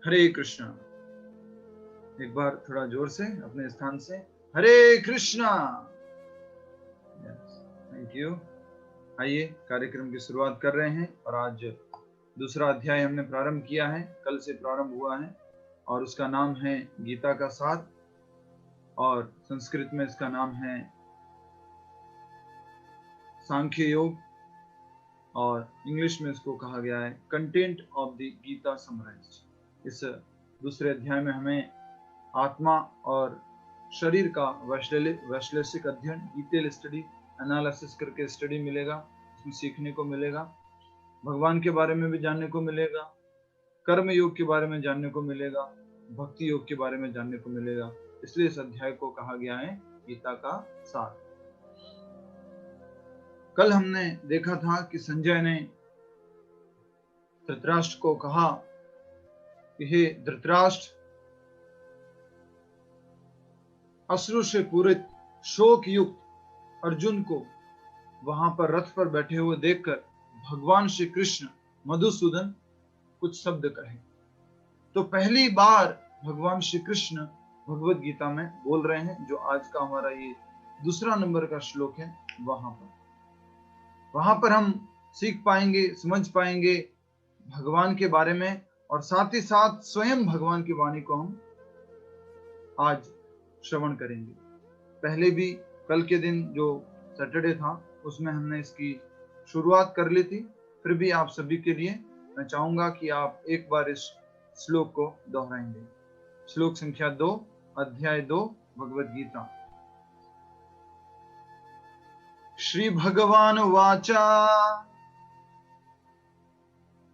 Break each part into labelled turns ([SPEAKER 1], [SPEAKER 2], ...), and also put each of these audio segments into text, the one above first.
[SPEAKER 1] हरे कृष्णा। एक बार थोड़ा जोर से अपने स्थान से, हरे कृष्णा। Thank you. आइए कार्यक्रम की शुरुआत कर रहे हैं और आज दूसरा अध्याय हमने प्रारंभ किया है, कल से प्रारंभ हुआ है और उसका नाम है गीता का सार और संस्कृत में इसका नाम है सांख्य योग और इंग्लिश में इसको कहा गया है content of the Gita summarised. इस दूसरे अध्याय में हमें आत्मा और शरीर का वैश्लेषिक अध्ययन, डिटेल स्टडी, एनालिसिस करके स्टडी मिलेगा, इसमें सीखने को मिलेगा। भगवान के बारे में भी जानने को मिलेगा, कर्म योग के बारे में जानने को मिलेगा, भक्ति योग के बारे में जानने को मिलेगा। इसलिए इस अध्याय को कहा गया है गीता का सार। कल हमने देखा था कि संजय ने धृतराष्ट्र को कहा कि हे धृतराष्ट्र, अश्रु से पूरित शोक युक्त अर्जुन को वहां पर रथ पर बैठे हुए देखकर भगवान श्री कृष्ण मधुसूदन कुछ शब्द कहे। तो पहली बार भगवान श्री कृष्ण भगवत गीता में बोल रहे हैं, जो आज का हमारा ये दूसरा नंबर का श्लोक है। वहां पर हम सीख पाएंगे, समझ पाएंगे भगवान के बारे में और साथ ही साथ स्वयं भगवान की वाणी को हम आज श्रवण करेंगे। पहले भी कल के दिन जो सैटरडे था उसमें हमने इसकी शुरुआत कर ली थी, फिर भी आप सभी के लिए मैं चाहूंगा कि आप एक बार इस श्लोक को दोहराएंगे। श्लोक संख्या 2, अध्याय 2, भगवद गीता। श्री भगवान वाचा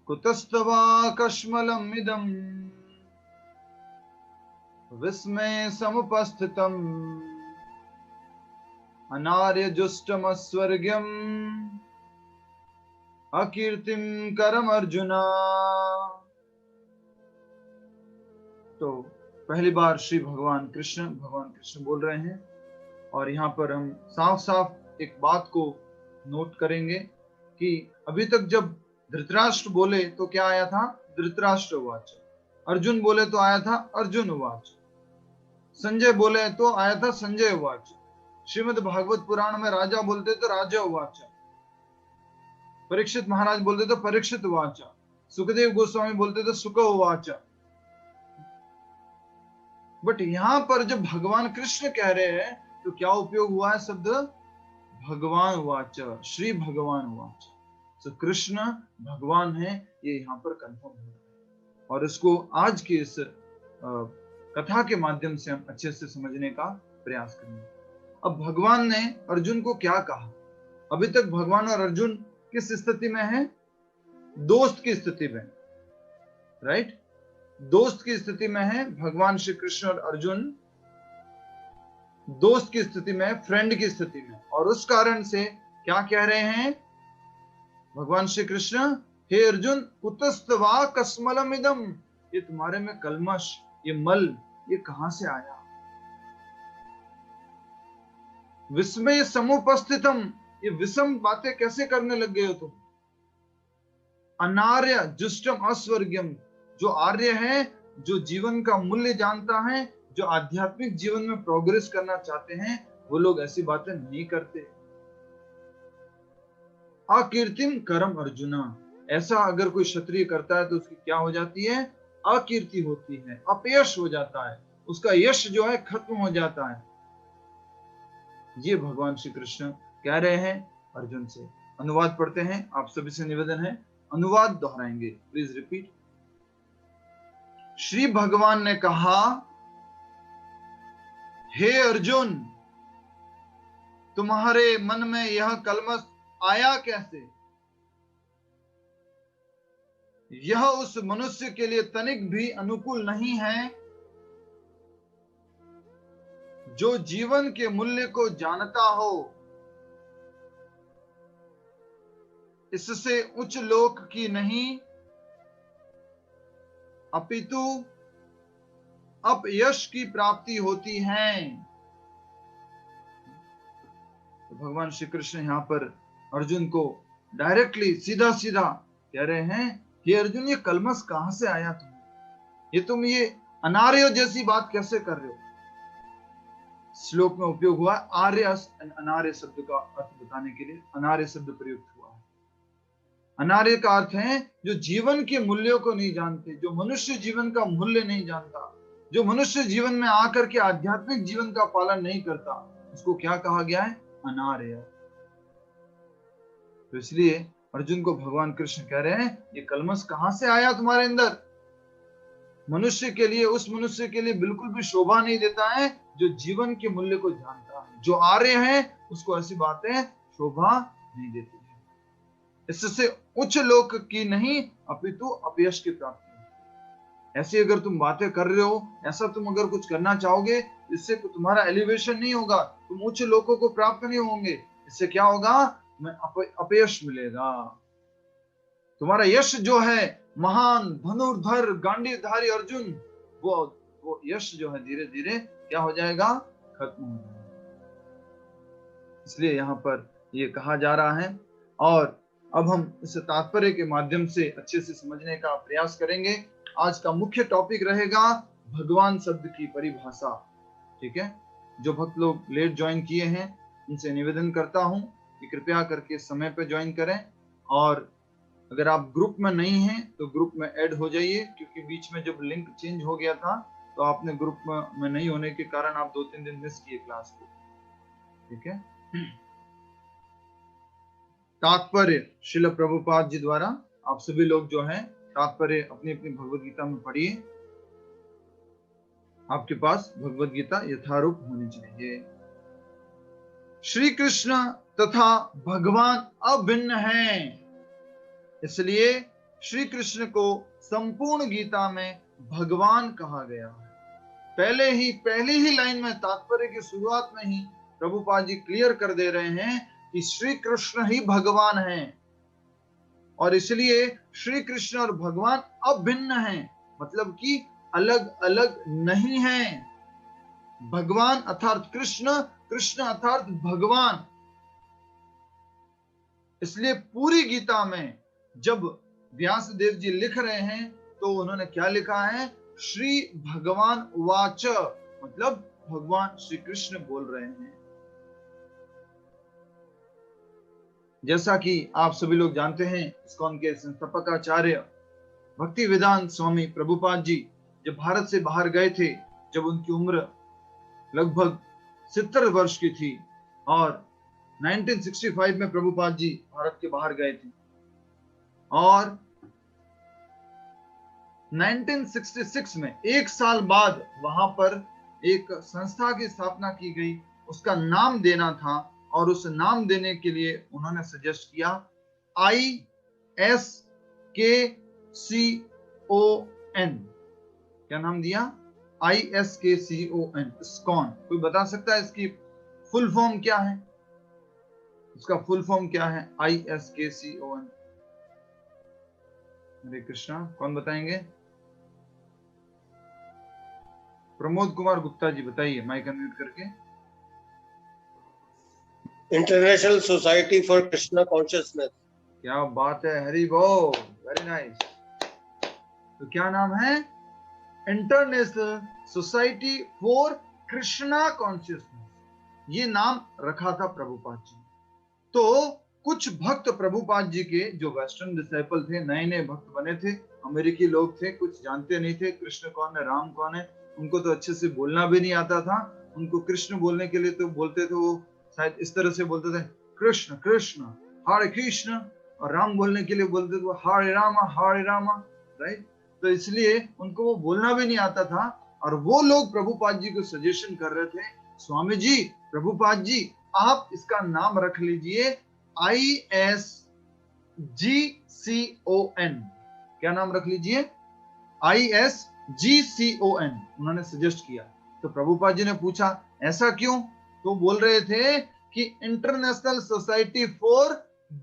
[SPEAKER 1] कुतस्तवा कश्मलम् इदम् विस्मय समुपस्थितम् अनार्यजुष्टमस्वर्ग्यम् अकीर्तिम करम अर्जुना। तो पहली बार श्री भगवान कृष्ण बोल रहे हैं और यहाँ पर हम साफ साफ एक बात को नोट करेंगे कि अभी तक जब धृतराष्ट्र बोले तो क्या आया था? धृतराष्ट्र उवाच। अर्जुन बोले तो आया था अर्जुन उवाच। संजय बोले तो आया था संजय उवाच। श्रीमद् भागवत पुराण में राजा बोलते तो राजा उवाच, परीक्षित महाराज बोलते तो परीक्षित उवाच, सुखदेव गोस्वामी बोलते तो सुख उवाच। बट यहां पर जब भगवान कृष्ण कह रहे हैं तो क्या उपयोग हुआ है शब्द भगवान उवाच, श्री भगवान उवाच। तो कृष्ण भगवान है, ये यहाँ पर कंफर्म हो रहा है और इसको आज की इस कथा के माध्यम से हम अच्छे से समझने का प्रयास करेंगे। अब भगवान ने अर्जुन को क्या कहा? अभी तक भगवान और अर्जुन किस स्थिति में है? दोस्त की स्थिति में, राइट? दोस्त की स्थिति में है भगवान श्री कृष्ण और अर्जुन, दोस्त की स्थिति में, फ्रेंड की स्थिति में। और उस कारण से क्या कह रहे हैं भगवान श्री कृष्ण? हे अर्जुन, कुतस्तवा कस्मलम् इदम्, ये तुम्हारे में कलमश, ये मल, ये कहां से आया? विस्मय समुपस्थितम, ये विषम बातें कैसे करने लग गए हो तुम? अनार्य जुष्टम अस्वर्ग्यम, जो आर्य है, जो जीवन का मूल्य जानता है, जो आध्यात्मिक जीवन में प्रोग्रेस करना चाहते हैं, वो लोग ऐसी बातें नहीं करते। अकीर्तिम करम अर्जुना, ऐसा अगर कोई क्षत्रिय करता है तो उसकी क्या हो जाती है? अकीर्ति होती है, अपयश हो जाता है, उसका यश जो है खत्म हो जाता है। ये भगवान श्री कृष्ण कह रहे हैं अर्जुन से। अनुवाद पढ़ते हैं, आप सभी से निवेदन है अनुवाद दोहराएंगे, प्लीज रिपीट। श्री भगवान ने कहा, हे अर्जुन, तुम्हारे मन में यह कलमश आया कैसे? यह उस मनुष्य के लिए तनिक भी अनुकूल नहीं है जो जीवन के मूल्य को जानता हो। इससे उच्च लोक की नहीं अपितु अपयश की प्राप्ति होती है। तो भगवान श्री कृष्ण यहाँ पर अर्जुन को डायरेक्टली सीधा सीधा कह रहे हैं, हे अर्जुन, ये कलमश कहां से आया तुम्हें? ये अनार्य जैसी बात कैसे कर रहे हो? श्लोक में उपयोग हुआ आर्य अनार्य शब्द का अर्थ बताने के लिए अनार्य शब्द प्रयुक्त हुआ है। अनार्य का अर्थ है जो जीवन के मूल्यों को नहीं जानते, जो मनुष्य जीवन का मूल्य नहीं जानता, जो मनुष्य जीवन में आकर के आध्यात्मिक जीवन का पालन नहीं करता, उसको क्या कहा गया है? अनार्य। तो इसलिए अर्जुन को भगवान कृष्ण कह रहे हैं ये कलमश कहां से आया तुम्हारे अंदर? मनुष्य के लिए, उस मनुष्य के लिए बिल्कुल भी शोभा नहीं देता है जो जीवन के मूल्य को जानता है। जो आर्य है उसको ऐसी बातें शोभा नहीं देती है। इससे उच्च लोक की नहीं अपितु अपयश की प्राप्ति है। ऐसी अगर तुम बातें कर रहे हो, ऐसा तुम अगर कुछ करना चाहोगे, इससे तुम्हारा एलिवेशन नहीं होगा, तुम उच्च लोकों को प्राप्त नहीं होंगे। इससे क्या होगा? तुम्हें अपयश मिलेगा। तुम्हारा यश जो है, महान धनुर्धर गांडीवधारी अर्जुन, वो यश जो है धीरे धीरे क्या हो जाएगा? खत्म हो जाएगा। इसलिए यहाँ पर ये कहा जा रहा है। और अब हम इस तात्पर्य के माध्यम से अच्छे से समझने का प्रयास करेंगे। आज का मुख्य टॉपिक रहेगा भगवान शब्द की परिभाषा। ठीक है, जो भक्त लोग लेट ज्वाइन किए हैं उनसे निवेदन करता हूं कि कृपया करके समय पे ज्वाइन करें, और अगर आप ग्रुप में नहीं हैं तो ग्रुप में ऐड हो जाइए, क्योंकि बीच में जब लिंक चेंज हो गया था तो आपने ग्रुप में नहीं होने के कारण आप 2-3 दिन मिस किए क्लास को। ठीक है, तात्पर्य श्रील प्रभुपाद जी द्वारा आप सभी लोग जो हैं तात्पर्य अपनी अपनी भगवद गीता में पढ़िए। आपके पास भगवद गीता यथारूप होनी चाहिए। श्री कृष्ण तथा भगवान अभिन्न हैं, इसलिए श्री कृष्ण को संपूर्ण गीता में भगवान कहा गया है। पहली ही लाइन में तात्पर्य की शुरुआत में ही प्रभुपाद जी क्लियर कर दे रहे हैं कि श्री कृष्ण ही भगवान हैं, और इसलिए श्री कृष्ण और भगवान अभिन्न हैं, मतलब कि अलग अलग नहीं हैं। भगवान अर्थात कृष्ण, कृष्ण अर्थात भगवान। इसलिए पूरी गीता में जब व्यासदेव जी लिख रहे हैं तो उन्होंने क्या लिखा है? श्री भगवान उवाच, मतलब भगवान श्री कृष्ण बोल रहे हैं। जैसा कि आप सभी लोग जानते हैं, इस्कॉन के संस्थापक आचार्य भक्ति वेदांत स्वामी प्रभुपाद जी जब भारत से बाहर गए थे, जब उनकी उम्र लगभग 70 वर्ष की थी, और 1965 में प्रभुपाद जी भारत के बाहर गए थे, और 1966 में एक साल बाद वहां पर एक संस्था की स्थापना की गई। उसका नाम देना था, और उस नाम देने के लिए उन्होंने सजेस्ट किया ISKCON। क्या नाम दिया? ISKCON, ISKCON. कोई बता सकता है इसकी फुल फॉर्म क्या है? इसका फुल फॉर्म क्या है? ISKCON। हरे कृष्णा, कौन बताएंगे? प्रमोद कुमार गुप्ता जी बताइए, माइक अनम्यूट करके।
[SPEAKER 2] International society for Krishna consciousness.
[SPEAKER 1] क्या बात है, हरि बोल, वेरी नाइस। तो क्या नाम है? International society for Krishna consciousness. ये नाम रखा था प्रभुपाद जी। तो कुछ भक्त प्रभुपाद जी के जो वेस्टर्न डिसाइपल थे, नए नए भक्त बने थे, अमेरिकी लोग थे, कुछ जानते नहीं थे कृष्ण कौन है, राम कौन है। उनको तो अच्छे से बोलना भी नहीं आता था। उनको कृष्ण बोलने के लिए तो बोलते थे, वो शायद इस तरह से बोलते थे, कृष्ण कृष्ण हरे कृष्ण, और राम बोलने के लिए बोलते थे हरे रामा, राइट। तो इसलिए उनको वो बोलना भी नहीं आता था, और वो लोग प्रभुपाद जी को सजेशन कर रहे थे, स्वामी जी, प्रभुपाद जी, आप इसका नाम रख लीजिए ISGCON। क्या नाम रख लीजिए? ISGCON उन्होंने सजेस्ट किया। तो प्रभुपाद जी ने पूछा ऐसा क्यों? तो बोल रहे थे कि international society for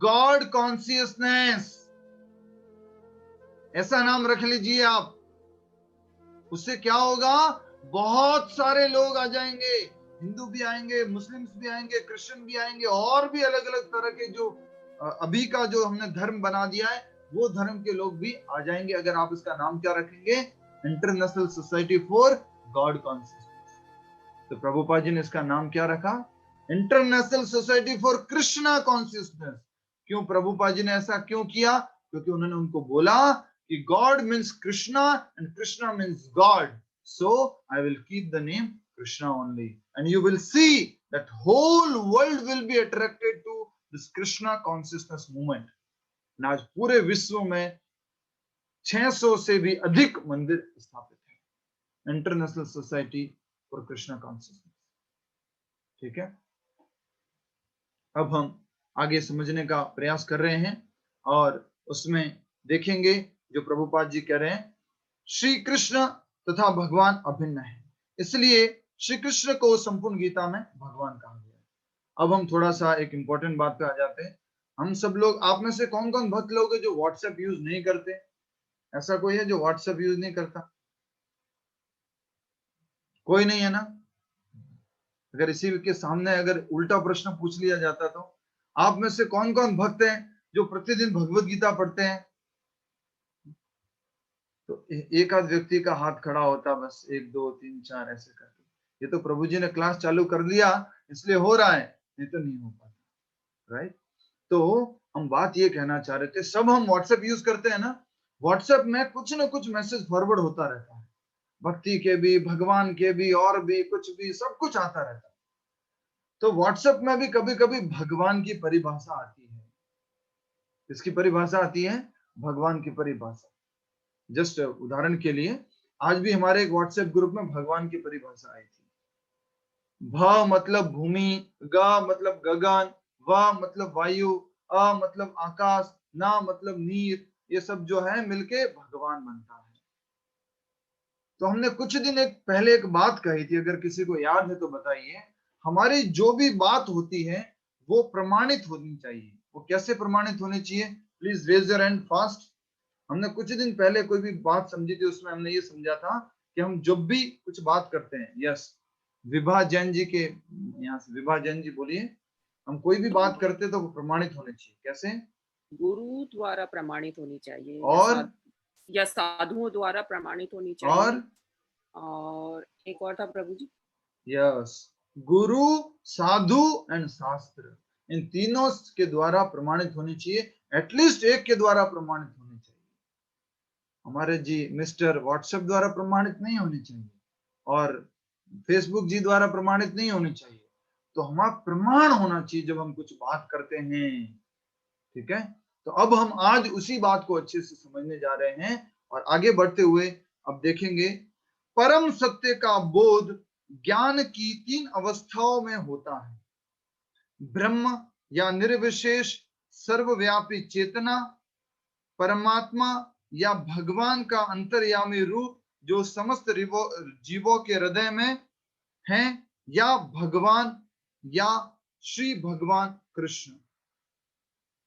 [SPEAKER 1] God consciousness, ऐसा नाम रख लीजिए आप। उससे क्या होगा? बहुत सारे लोग आ जाएंगे, हिंदू भी आएंगे, मुस्लिम्स भी आएंगे, क्रिश्चियन भी आएंगे, और भी अलग अलग तरह के जो अभी का जो हमने धर्म बना दिया है वो धर्म के लोग भी आ जाएंगे, अगर आप इसका नाम क्या रखेंगे? International society for God consciousness. तो प्रभुपाद जी ने इसका नाम क्या रखा? International society for Krishna consciousness. क्यों प्रभुपाद जी ने ऐसा क्यों किया? क्योंकि उन्होंने उनको बोला कि God means Krishna and Krishna means God, so I will keep the name Krishna only and you will see that whole world will be attracted to this Krishna consciousness movement. आज पूरे विश्व में 600 से भी अधिक मंदिर स्थापित है, international society for Krishna consciousness. ठीक है, अब हम आगे समझने का प्रयास कर रहे हैं और उसमें देखेंगे जो प्रभुपाद जी कह रहे हैं, श्री कृष्ण तथा भगवान अभिन्न है, इसलिए श्री कृष्ण को संपूर्ण गीता में भगवान कहा गया है। अब हम थोड़ा सा एक इंपॉर्टेंट बात पे आ जाते हैं। हम सब लोग, आप में से कौन कौन भक्त लोग हैं जो व्हाट्सएप यूज नहीं करते? ऐसा कोई है जो व्हाट्सएप यूज नहीं करता? कोई नहीं है ना? अगर इसी के सामने अगर उल्टा प्रश्न पूछ लिया जाता तो आप में से कौन कौन भक्त हैं जो प्रतिदिन भगवत गीता पढ़ते हैं? तो एक आध व्यक्ति का हाथ खड़ा होता, बस 1 2 3 4 ऐसे करके। ये तो प्रभु जी ने क्लास चालू कर दिया इसलिए हो रहा है, नहीं तो नहीं हो पाता, राइट? तो हम बात ये कहना चाह रहे थे, सब हम व्हाट्सएप यूज करते हैं ना? व्हाट्सएप में कुछ ना कुछ मैसेज फॉरवर्ड होता रहता है, भक्ति के भी, भगवान के भी, और भी कुछ भी, सब कुछ आता रहता है। तो व्हाट्सएप में भी कभी कभी भगवान की परिभाषा आती है। इसकी परिभाषा आती है, भगवान की परिभाषा। जस्ट उदाहरण के लिए, आज भी हमारे एक व्हाट्सएप ग्रुप में भगवान की परिभाषा आई थी। भ मतलब भूमि, ग मतलब गगन, व मतलब वायु, अ मतलब आकाश, ना मतलब नीर, ये सब जो है मिलके भगवान बनता है। तो हमने कुछ दिन पहले एक बात कही थी, अगर किसी को याद है तो बताइए। हमारी जो भी बात होती है वो प्रमाणित होनी चाहिए। वो कैसे प्रमाणित होनी चाहिए? Please raise your hand fast. हमने कुछ दिन पहले कोई भी बात समझी थी, उसमें हमने ये समझा था कि हम जब भी कुछ बात करते हैं, यस, विभा जैन जी के, यहाँ से विभा जैन जी बोलिए, हम कोई भी बात करते तो वो प्रमाणित होने चाहिए। कैसे?
[SPEAKER 3] गुरु द्वारा प्रमाणित होनी चाहिए,
[SPEAKER 1] और
[SPEAKER 3] या साधुओं द्वारा प्रमाणित होनी
[SPEAKER 1] और
[SPEAKER 3] चाहिए। और एक और था प्रभु जी।
[SPEAKER 1] यस, गुरु, साधु एंड शास्त्र, इन तीनों के द्वारा प्रमाणित होनी चाहिए। एटलीस्ट एक के द्वारा प्रमाणित होनी चाहिए। हमारे जी मिस्टर व्हाट्सएप द्वारा प्रमाणित नहीं होनी चाहिए और फेसबुक जी द्वारा प्रमाणित नहीं होनी चाहिए। तो हमारा प्रमाण होना चाहिए जब हम कुछ बात करते हैं। ठीक है, तो अब हम आज उसी बात को अच्छे से समझने जा रहे हैं और आगे बढ़ते हुए अब देखेंगे, परम सत्य का बोध ज्ञान की 3 अवस्थाओं में होता है। ब्रह्म या निर्विशेष सर्वव्यापी चेतना, परमात्मा या भगवान का अंतर्यामी रूप जो समस्त जीवों के हृदय में है, या भगवान या श्री भगवान कृष्ण।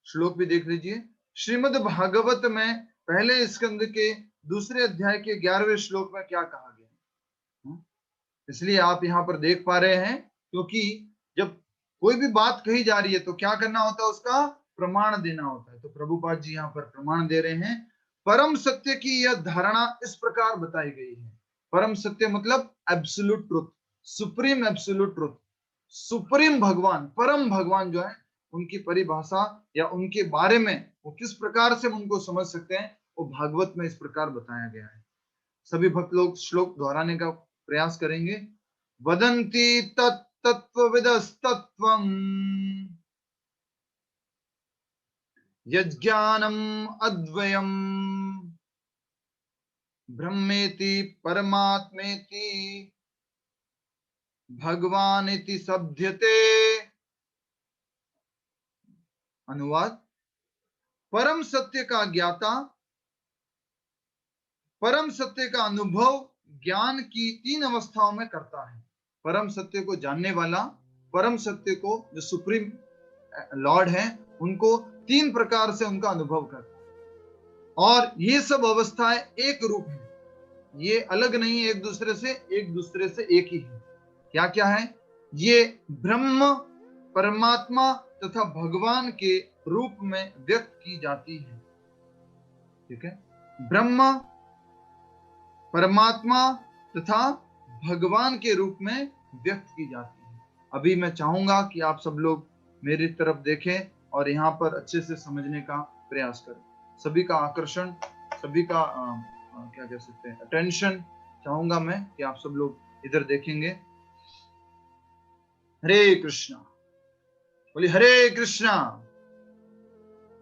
[SPEAKER 1] श्लोक भी देख लीजिए। श्रीमद् भागवत में पहले स्कंद के दूसरे अध्याय के 11वें श्लोक में क्या कहा गया? इसलिए आप यहाँ पर देख पा रहे हैं, क्योंकि जब कोई भी बात कही जा रही है तो क्या करना होता है? उसका प्रमाण देना होता है। तो प्रभुपाद जी यहाँ पर प्रमाण दे रहे हैं। परम सत्य की यह धारणा इस प्रकार बताई गई है। परम सत्य मतलब absolute truth, supreme absolute truth, supreme भगवान, परम भगवान जो है, उनकी परिभाषा या उनके बारे में वो किस प्रकार से उनको समझ सकते हैं, वो भागवत में इस प्रकार बताया गया है। सभी भक्त लोग श्लोक दोहराने का प्रयास करेंगे। वदन्ति तत्त्वविदस्तत्त्वम् यज्ञानम् अद्वयम् ब्रह्मेति परमात्मेति भगवानिति सभ्यते। अनुवाद, परम सत्य का ज्ञाता परम सत्य का अनुभव ज्ञान की 3 अवस्थाओं में करता है। परम सत्य को जानने वाला, परम सत्य को जो सुप्रीम लॉर्ड है, उनको 3 प्रकार से उनका अनुभव करता है। और ये सब अवस्थाएं एक रूप है, ये अलग नहीं है एक दूसरे से एक ही है। क्या क्या है? ये ब्रह्म, परमात्मा तथा भगवान के रूप में व्यक्त की जाती है। ठीक है, ब्रह्म, परमात्मा तथा भगवान के रूप में व्यक्त की जाती है। अभी मैं चाहूंगा कि आप सब लोग मेरी तरफ देखें और यहाँ पर अच्छे से समझने का प्रयास करें। सभी का आकर्षण, सभी का क्या कह सकते हैं, अटेंशन चाहूंगा मैं कि आप सब लोग इधर देखेंगे। हरे कृष्णा, बोलिए हरे कृष्णा।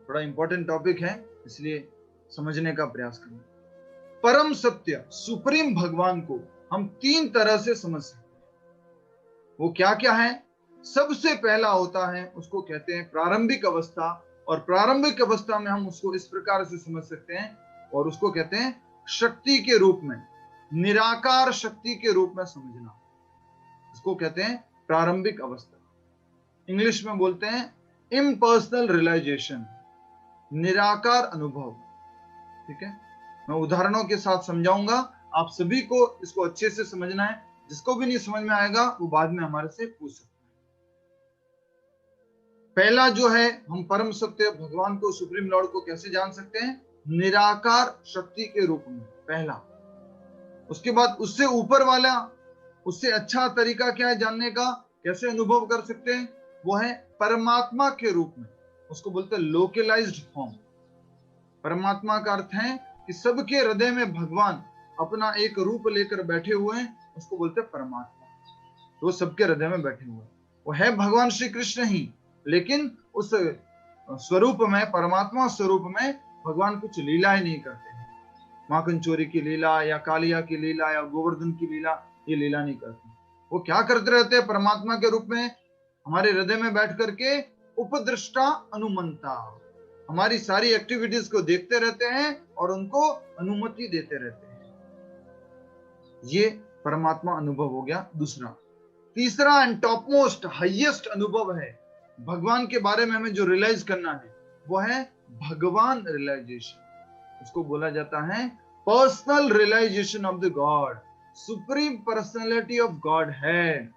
[SPEAKER 1] बड़ा इंपॉर्टेंट टॉपिक है, इसलिए समझने का प्रयास करें। परम सत्य सुप्रीम भगवान को हम 3 तरह से समझ सकते हैं। वो क्या क्या है? सबसे पहला होता है, उसको कहते हैं प्रारंभिक अवस्था, और प्रारंभिक अवस्था में हम उसको इस प्रकार से समझ सकते हैं, और उसको कहते हैं शक्ति के रूप में, निराकार शक्ति के रूप में समझना। इसको कहते हैं प्रारंभिक अवस्था। इंग्लिश में बोलते हैं इम्पर्सनल रियलाइजेशन, निराकार अनुभव। ठीक है, मैं उदाहरणों के साथ समझाऊंगा, आप सभी को इसको अच्छे से समझना है। जिसको भी नहीं समझ में आएगा वो बाद में हमारे से पूछ सकते हैं। पहला जो है, हम परम सत्य भगवान को, सुप्रीम लॉर्ड को कैसे जान सकते हैं? निराकार शक्ति के रूप में, पहला। उसके बाद उससे ऊपर वाला, उससे अच्छा तरीका क्या है जानने का, कैसे अनुभव कर सकते हैं? वो है परमात्मा के रूप में, उसको बोलते हैं लोकलाइज्ड फॉर्म। परमात्मा का अर्थ है कि सबके हृदय में भगवान अपना एक रूप लेकर बैठे हुए हैं, उसको बोलते हैं परमात्मा। तो वो सबके हृदय में बैठे हुए हैं, वो है भगवान श्री कृष्ण ही, लेकिन उस स्वरूप में, परमात्मा स्वरूप में भगवान कुछ लीलाएं नहीं करते हैं। माखन चोरी की लीला या कालिया की लीला या गोवर्धन की लीला, ये लीला नहीं करते। वो क्या करते रहते हैं? परमात्मा के रूप में हमारे हृदय में बैठ करके उपदृष्टा अनुमंता, हमारी सारी एक्टिविटीज को देखते रहते हैं और उनको अनुमति देते रहते हैं। ये परमात्मा अनुभव हो गया दूसरा। तीसरा एंड टॉप मोस्ट हाईएस्ट अनुभव है भगवान के बारे में हमें जो रियलाइज करना है, वो है भगवान रियलाइजेशन। उसको बोला जाता है personal realisation of the God, supreme personality of God है।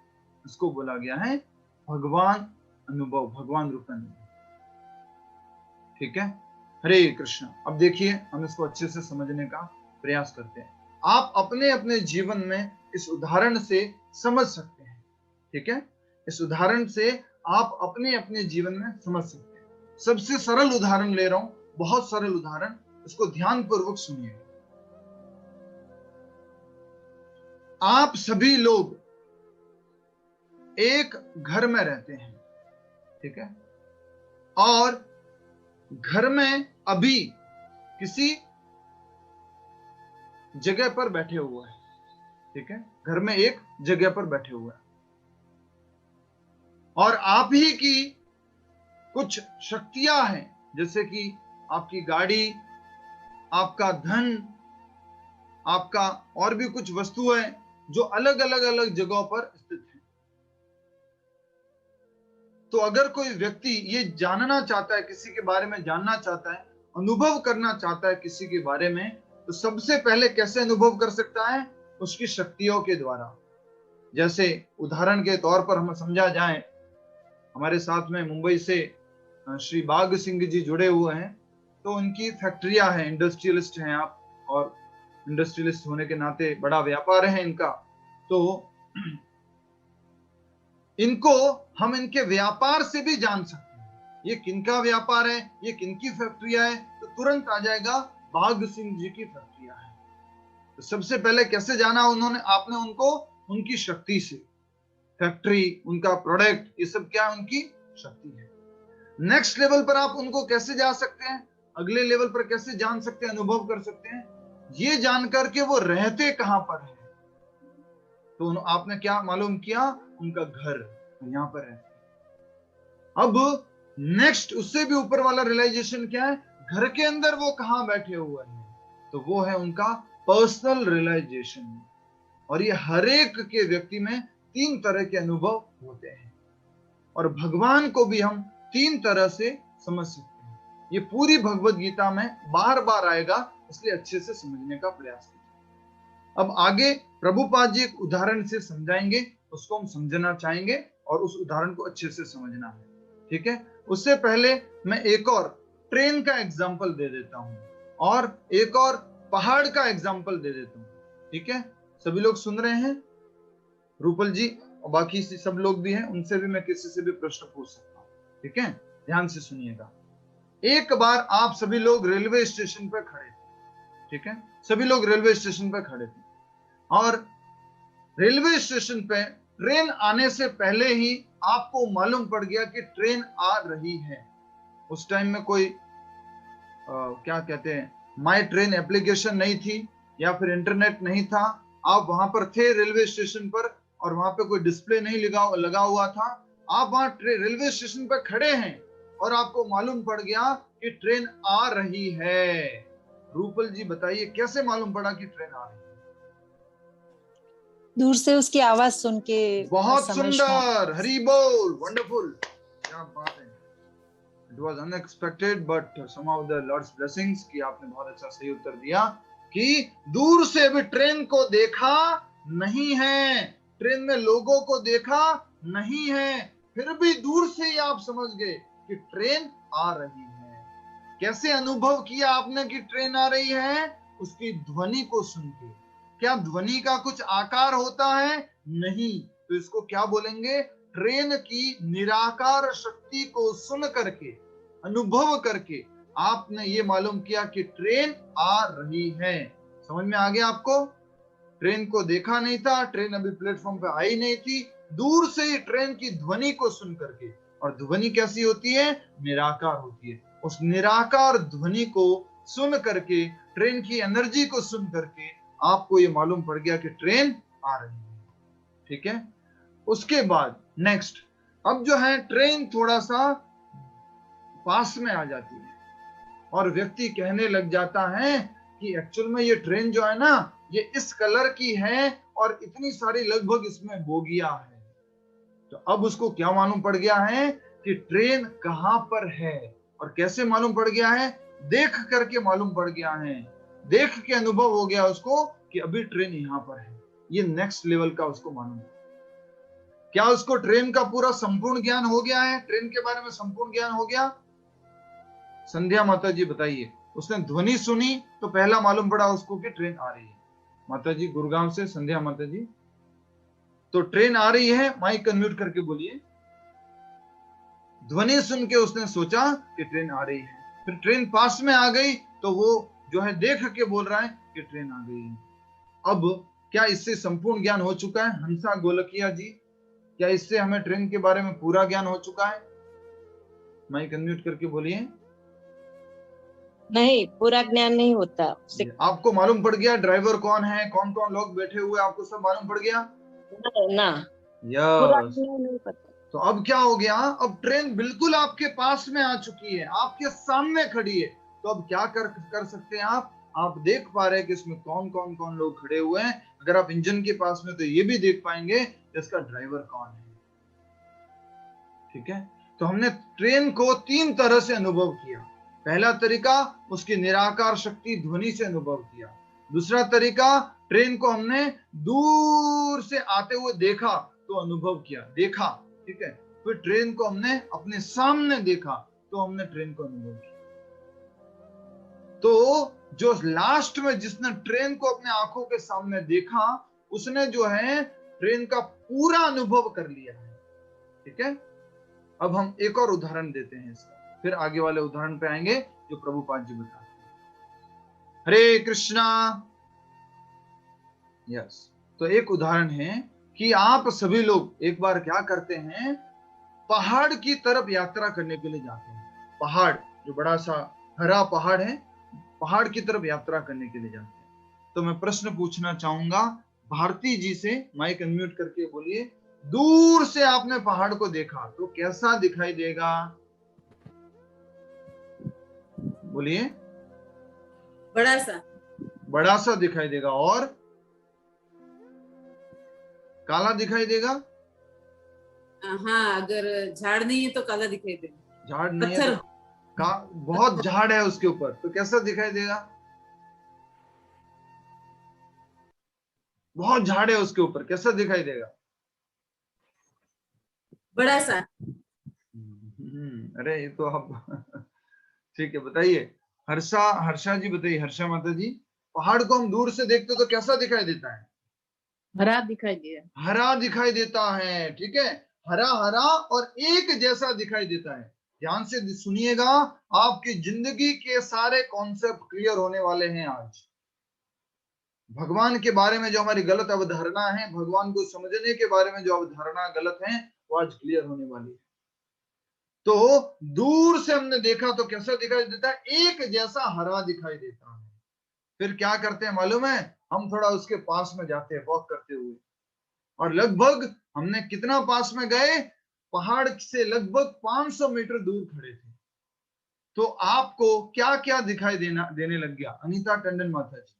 [SPEAKER 1] इसको बोला गया है भगवान अनुभव, भगवान रूप अनुभव। ठीक है, हरे कृष्ण। अब देखिए, हम इसको अच्छे से समझने का प्रयास करते हैं। आप अपने अपने जीवन में इस उदाहरण से समझ सकते हैं। ठीक है, इस उदाहरण से आप अपने अपने जीवन में समझ सकते हैं। सबसे सरल उदाहरण ले रहा हूं, बहुत सरल उदाहरण, इसको ध्यान पूर्वक सुनिए। आप सभी लोग एक घर में रहते हैं, ठीक है, और घर में अभी किसी जगह पर बैठे हुए हैं। ठीक है, घर में एक जगह पर बैठे हुए हैं, और आप ही की कुछ शक्तियां हैं, जैसे कि आपकी गाड़ी, आपका धन, आपका और भी कुछ वस्तुएं जो अलग अलग जगहों पर स्थित हैं। तो अगर कोई व्यक्ति ये जानना चाहता है, किसी के बारे में जानना चाहता है, अनुभव करना चाहता है किसी के बारे में, तो सबसे पहले कैसे अनुभव कर सकता है? उसकी शक्तियों के द्वारा। जैसे उदाहरण के तौर पर हम समझा जाए, हमारे साथ में मुंबई से श्री बाग सिंह जी जुड़े हुए हैं, तो उनकी फैक्ट्रियां हैं, इंडस्ट्रियलिस्ट हैं आप, और इंडस्ट्रियलिस्ट होने के नाते बड़ा व्यापार है इनका। तो इनको हम इनके व्यापार से भी जान सकते हैं, ये किनका व्यापार है, ये किनकी फैक्ट्रिया है, तो तुरंत आ जाएगा बाग सिंह जी की फैक्ट्रिया है। तो सबसे पहले कैसे जाना उन्होंने, आपने उनको उनकी शक्ति से। फैक्ट्री, उनका प्रोडक्ट, ये सब क्या है? उनकी शक्ति है। नेक्स्ट लेवल पर आप उनको कैसे जा सकते हैं, अगले लेवल पर कैसे जान सकते हैं, अनुभव कर सकते हैं? ये जानकर के वो रहते कहां पर है। तो आपने क्या मालूम किया? उनका घर यहां पर है। अब नेक्स्ट, उससे भी ऊपर वाला रियलाइजेशन क्या है? घर के अंदर वो कहां बैठे हुए हैं, तो वो है उनका पर्सनल रियलाइजेशन। और ये हर एक के व्यक्ति में 3 तरह के अनुभव होते हैं, और भगवान को भी हम 3 तरह से समझ सकते हैं। ये पूरी भगवत गीता में बार बार आएगा, इसलिए अच्छे से समझने का प्रयास कीजिए। अब आगे प्रभुपाद जी एक उदाहरण से समझाएंगे, उसको हम समझना चाहेंगे और उस उदाहरण को अच्छे से समझना है। ठीक है, उससे पहले मैं एक और ट्रेन का एग्जाम्पल दे देता हूं, और एक और पहाड़ का एग्जाम्पल दे देता हूं। ठीक है, सभी लोग सुन रहे हैं? रूपल जी और बाकी सब लोग भी हैं, उनसे भी मैं किसी से भी प्रश्न पूछ सकता हूँ। ठीक है, ध्यान से सुनिएगा। एक बार आप सभी लोग रेलवे स्टेशन पर खड़े थे। ठीक है, सभी लोग रेलवे स्टेशन पर खड़े थे और रेलवे स्टेशन पे ट्रेन आने से पहले ही आपको मालूम पड़ गया कि ट्रेन आ रही है। उस टाइम में कोई क्या कहते हैं, माई ट्रेन एप्लीकेशन नहीं थी या फिर इंटरनेट नहीं था। आप वहां पर थे रेलवे स्टेशन पर और वहां पे कोई डिस्प्ले नहीं लगा हुआ था। आप वहां रेलवे स्टेशन पर खड़े हैं और आपको मालूम पड़ गया कि ट्रेन आ रही है। रूपल जी बताइए कैसे मालूम पड़ा कि ट्रेन आ रही है?
[SPEAKER 4] दूर से उसकी आवाज सुन के
[SPEAKER 1] बहुत
[SPEAKER 4] समझना।
[SPEAKER 1] सुंदर, हरी बोल, वंडरफुल, क्या बात है। It was unexpected but somehow the Lord's blessings कि आपने बहुत अच्छा सही उत्तर दिया कि दूर से भी ट्रेन को देखा नहीं है, ट्रेन में लोगों को देखा नहीं है, फिर भी दूर से ही आप समझ गए कि ट्रेन आ रही है। कैसे अनुभव किया आपने कि ट्रेन आ रही है? उसकी ध्वनि को सुन के। क्या ध्वनि का कुछ आकार होता है? नहीं, तो इसको क्या बोलेंगे? ट्रेन की निराकार शक्ति को सुन करके, अनुभव करके आपने ये मालूम किया कि ट्रेन आ रही है। समझ में आ गया आपको? ट्रेन को देखा नहीं था, ट्रेन अभी प्लेटफॉर्म पे आई नहीं थी, दूर से ही ट्रेन की ध्वनि को सुन करके, और ध्वनि कैसी होती है? निराकार होती है। उस निराकार ध्वनि को सुन करके, ट्रेन की एनर्जी को सुन करके आपको ये मालूम पड़ गया कि ट्रेन आ रही है। ठीक है, उसके बाद नेक्स्ट, अब जो है ट्रेन थोड़ा सा पास में आ जाती है और व्यक्ति कहने लग जाता है कि एक्चुअल में ये ट्रेन जो है ना, ये इस कलर की है और इतनी सारी लगभग इसमें बोगियां है। तो अब उसको क्या मालूम पड़ गया है कि ट्रेन कहां पर है, और कैसे मालूम पड़ गया है? देख करके मालूम पड़ गया है, देख के अनुभव हो गया उसको कि अभी ट्रेन यहां पर है। ये नेक्स्ट लेवल का उसको मालूम है। क्या उसको ट्रेन का पूरा संपूर्ण ज्ञान हो गया है? ट्रेन के बारे में संपूर्ण ज्ञान हो गया? संध्या माता जी बताइए। उसने ध्वनि सुनी तो पहला मालूम पड़ा उसको कि ट्रेन आ रही है। माता जी गुड़गांव से संध्या माता जी, तो ट्रेन आ रही है, माइक अनम्यूट करके बोलिए। ध्वनि सुन के उसने सोचा कि ट्रेन आ रही है, फिर ट्रेन पास में आ गई तो वो जो है देख के बोल रहा है कि ट्रेन आ गई है। अब क्या इससे संपूर्ण ज्ञान हो चुका है? हंसा गोलकिया जी, क्या इससे हमें ट्रेन के बारे में पूरा ज्ञान हो चुका है? माइक अनम्यूट करके बोलिए।
[SPEAKER 4] नहीं, पूरा ज्ञान नहीं होता।
[SPEAKER 1] आपको मालूम पड़ गया ड्राइवर कौन है, कौन कौन लोग बैठे हुए, आपको सब मालूम पड़ गया
[SPEAKER 4] ना, पूरा
[SPEAKER 1] यस।
[SPEAKER 4] ज्ञान नहीं पता।
[SPEAKER 1] तो अब क्या हो गया? अब ट्रेन बिल्कुल आपके पास में आ चुकी है, आपके सामने खड़ी है। तो अब क्या कर सकते हैं आप देख पा रहे हैं कि इसमें कौन कौन कौन लोग खड़े हुए हैं। अगर आप इंजन के पास में तो ये भी देख पाएंगे इसका ड्राइवर कौन है। ठीक है, तो हमने ट्रेन को 3 तरह से अनुभव किया। पहला तरीका उसकी निराकार शक्ति ध्वनि से अनुभव किया। दूसरा तरीका, ट्रेन को हमने दूर से आते हुए देखा तो अनुभव किया, देखा। ठीक है, फिर ट्रेन को हमने अपने सामने देखा तो हमने ट्रेन को अनुभव किया। तो जो लास्ट में जिसने ट्रेन को अपने आंखों के सामने देखा, उसने जो है ट्रेन का पूरा अनुभव कर लिया है। ठीक है, अब हम एक और उदाहरण देते हैं इसका, फिर आगे वाले उदाहरण पे आएंगे जो प्रभुपाद जी बताते हैं। हरे कृष्णा। यस, तो एक उदाहरण है कि आप सभी लोग एक बार क्या करते हैं, पहाड़ की तरफ यात्रा करने के लिए जाते हैं। पहाड़, जो बड़ा सा हरा पहाड़ है, पहाड़ की तरफ यात्रा करने के लिए जाते हैं। तो मैं प्रश्न पूछना चाहूंगा भारती जी से, माइक अनम्यूट करके बोलिए। दूर से आपने पहाड़ को देखा तो कैसा दिखाई देगा? बोलिए।
[SPEAKER 5] बड़ा सा।
[SPEAKER 1] बड़ा सा दिखाई देगा। और काला दिखाई देगा?
[SPEAKER 5] हाँ, अगर झाड़ नहीं है तो काला दिखाई देगा।
[SPEAKER 1] झाड़ नहीं है तो बहुत झाड़ है उसके ऊपर तो कैसा दिखाई देगा? बहुत झाड़ है उसके ऊपर, कैसा दिखाई देगा?
[SPEAKER 5] बड़ा सा।
[SPEAKER 1] अरे ये तो आप ठीक है, बताइए। हर्षा जी बताइए, हर्षा माता जी। पहाड़ को हम दूर से देखते तो कैसा दिखाई देता है?
[SPEAKER 5] हरा दिखाई दिया।
[SPEAKER 1] हरा दिखाई देता है, ठीक है, हरा हरा और एक जैसा दिखाई देता है। ध्यान से सुनिएगा, आपकी जिंदगी के सारे कॉन्सेप्ट क्लियर होने वाले हैं आज। भगवान के बारे में जो हमारी गलत अवधारणा है, भगवान को समझने के बारे में जो अवधारणा गलत है, वो आज क्लियर होने वाली है। तो दूर से हमने देखा तो कैसा दिखाई देता है? एक जैसा हरा दिखाई देता है। फिर क्या करते हैं मालूम है? हम थोड़ा उसके पास में जाते हैं वॉक करते हुए, और लगभग हमने कितना पास में गए? पहाड़ से लगभग 500 मीटर दूर खड़े थे। तो आपको क्या क्या दिखाई देने लग गया? अनीता टंडन माता जी,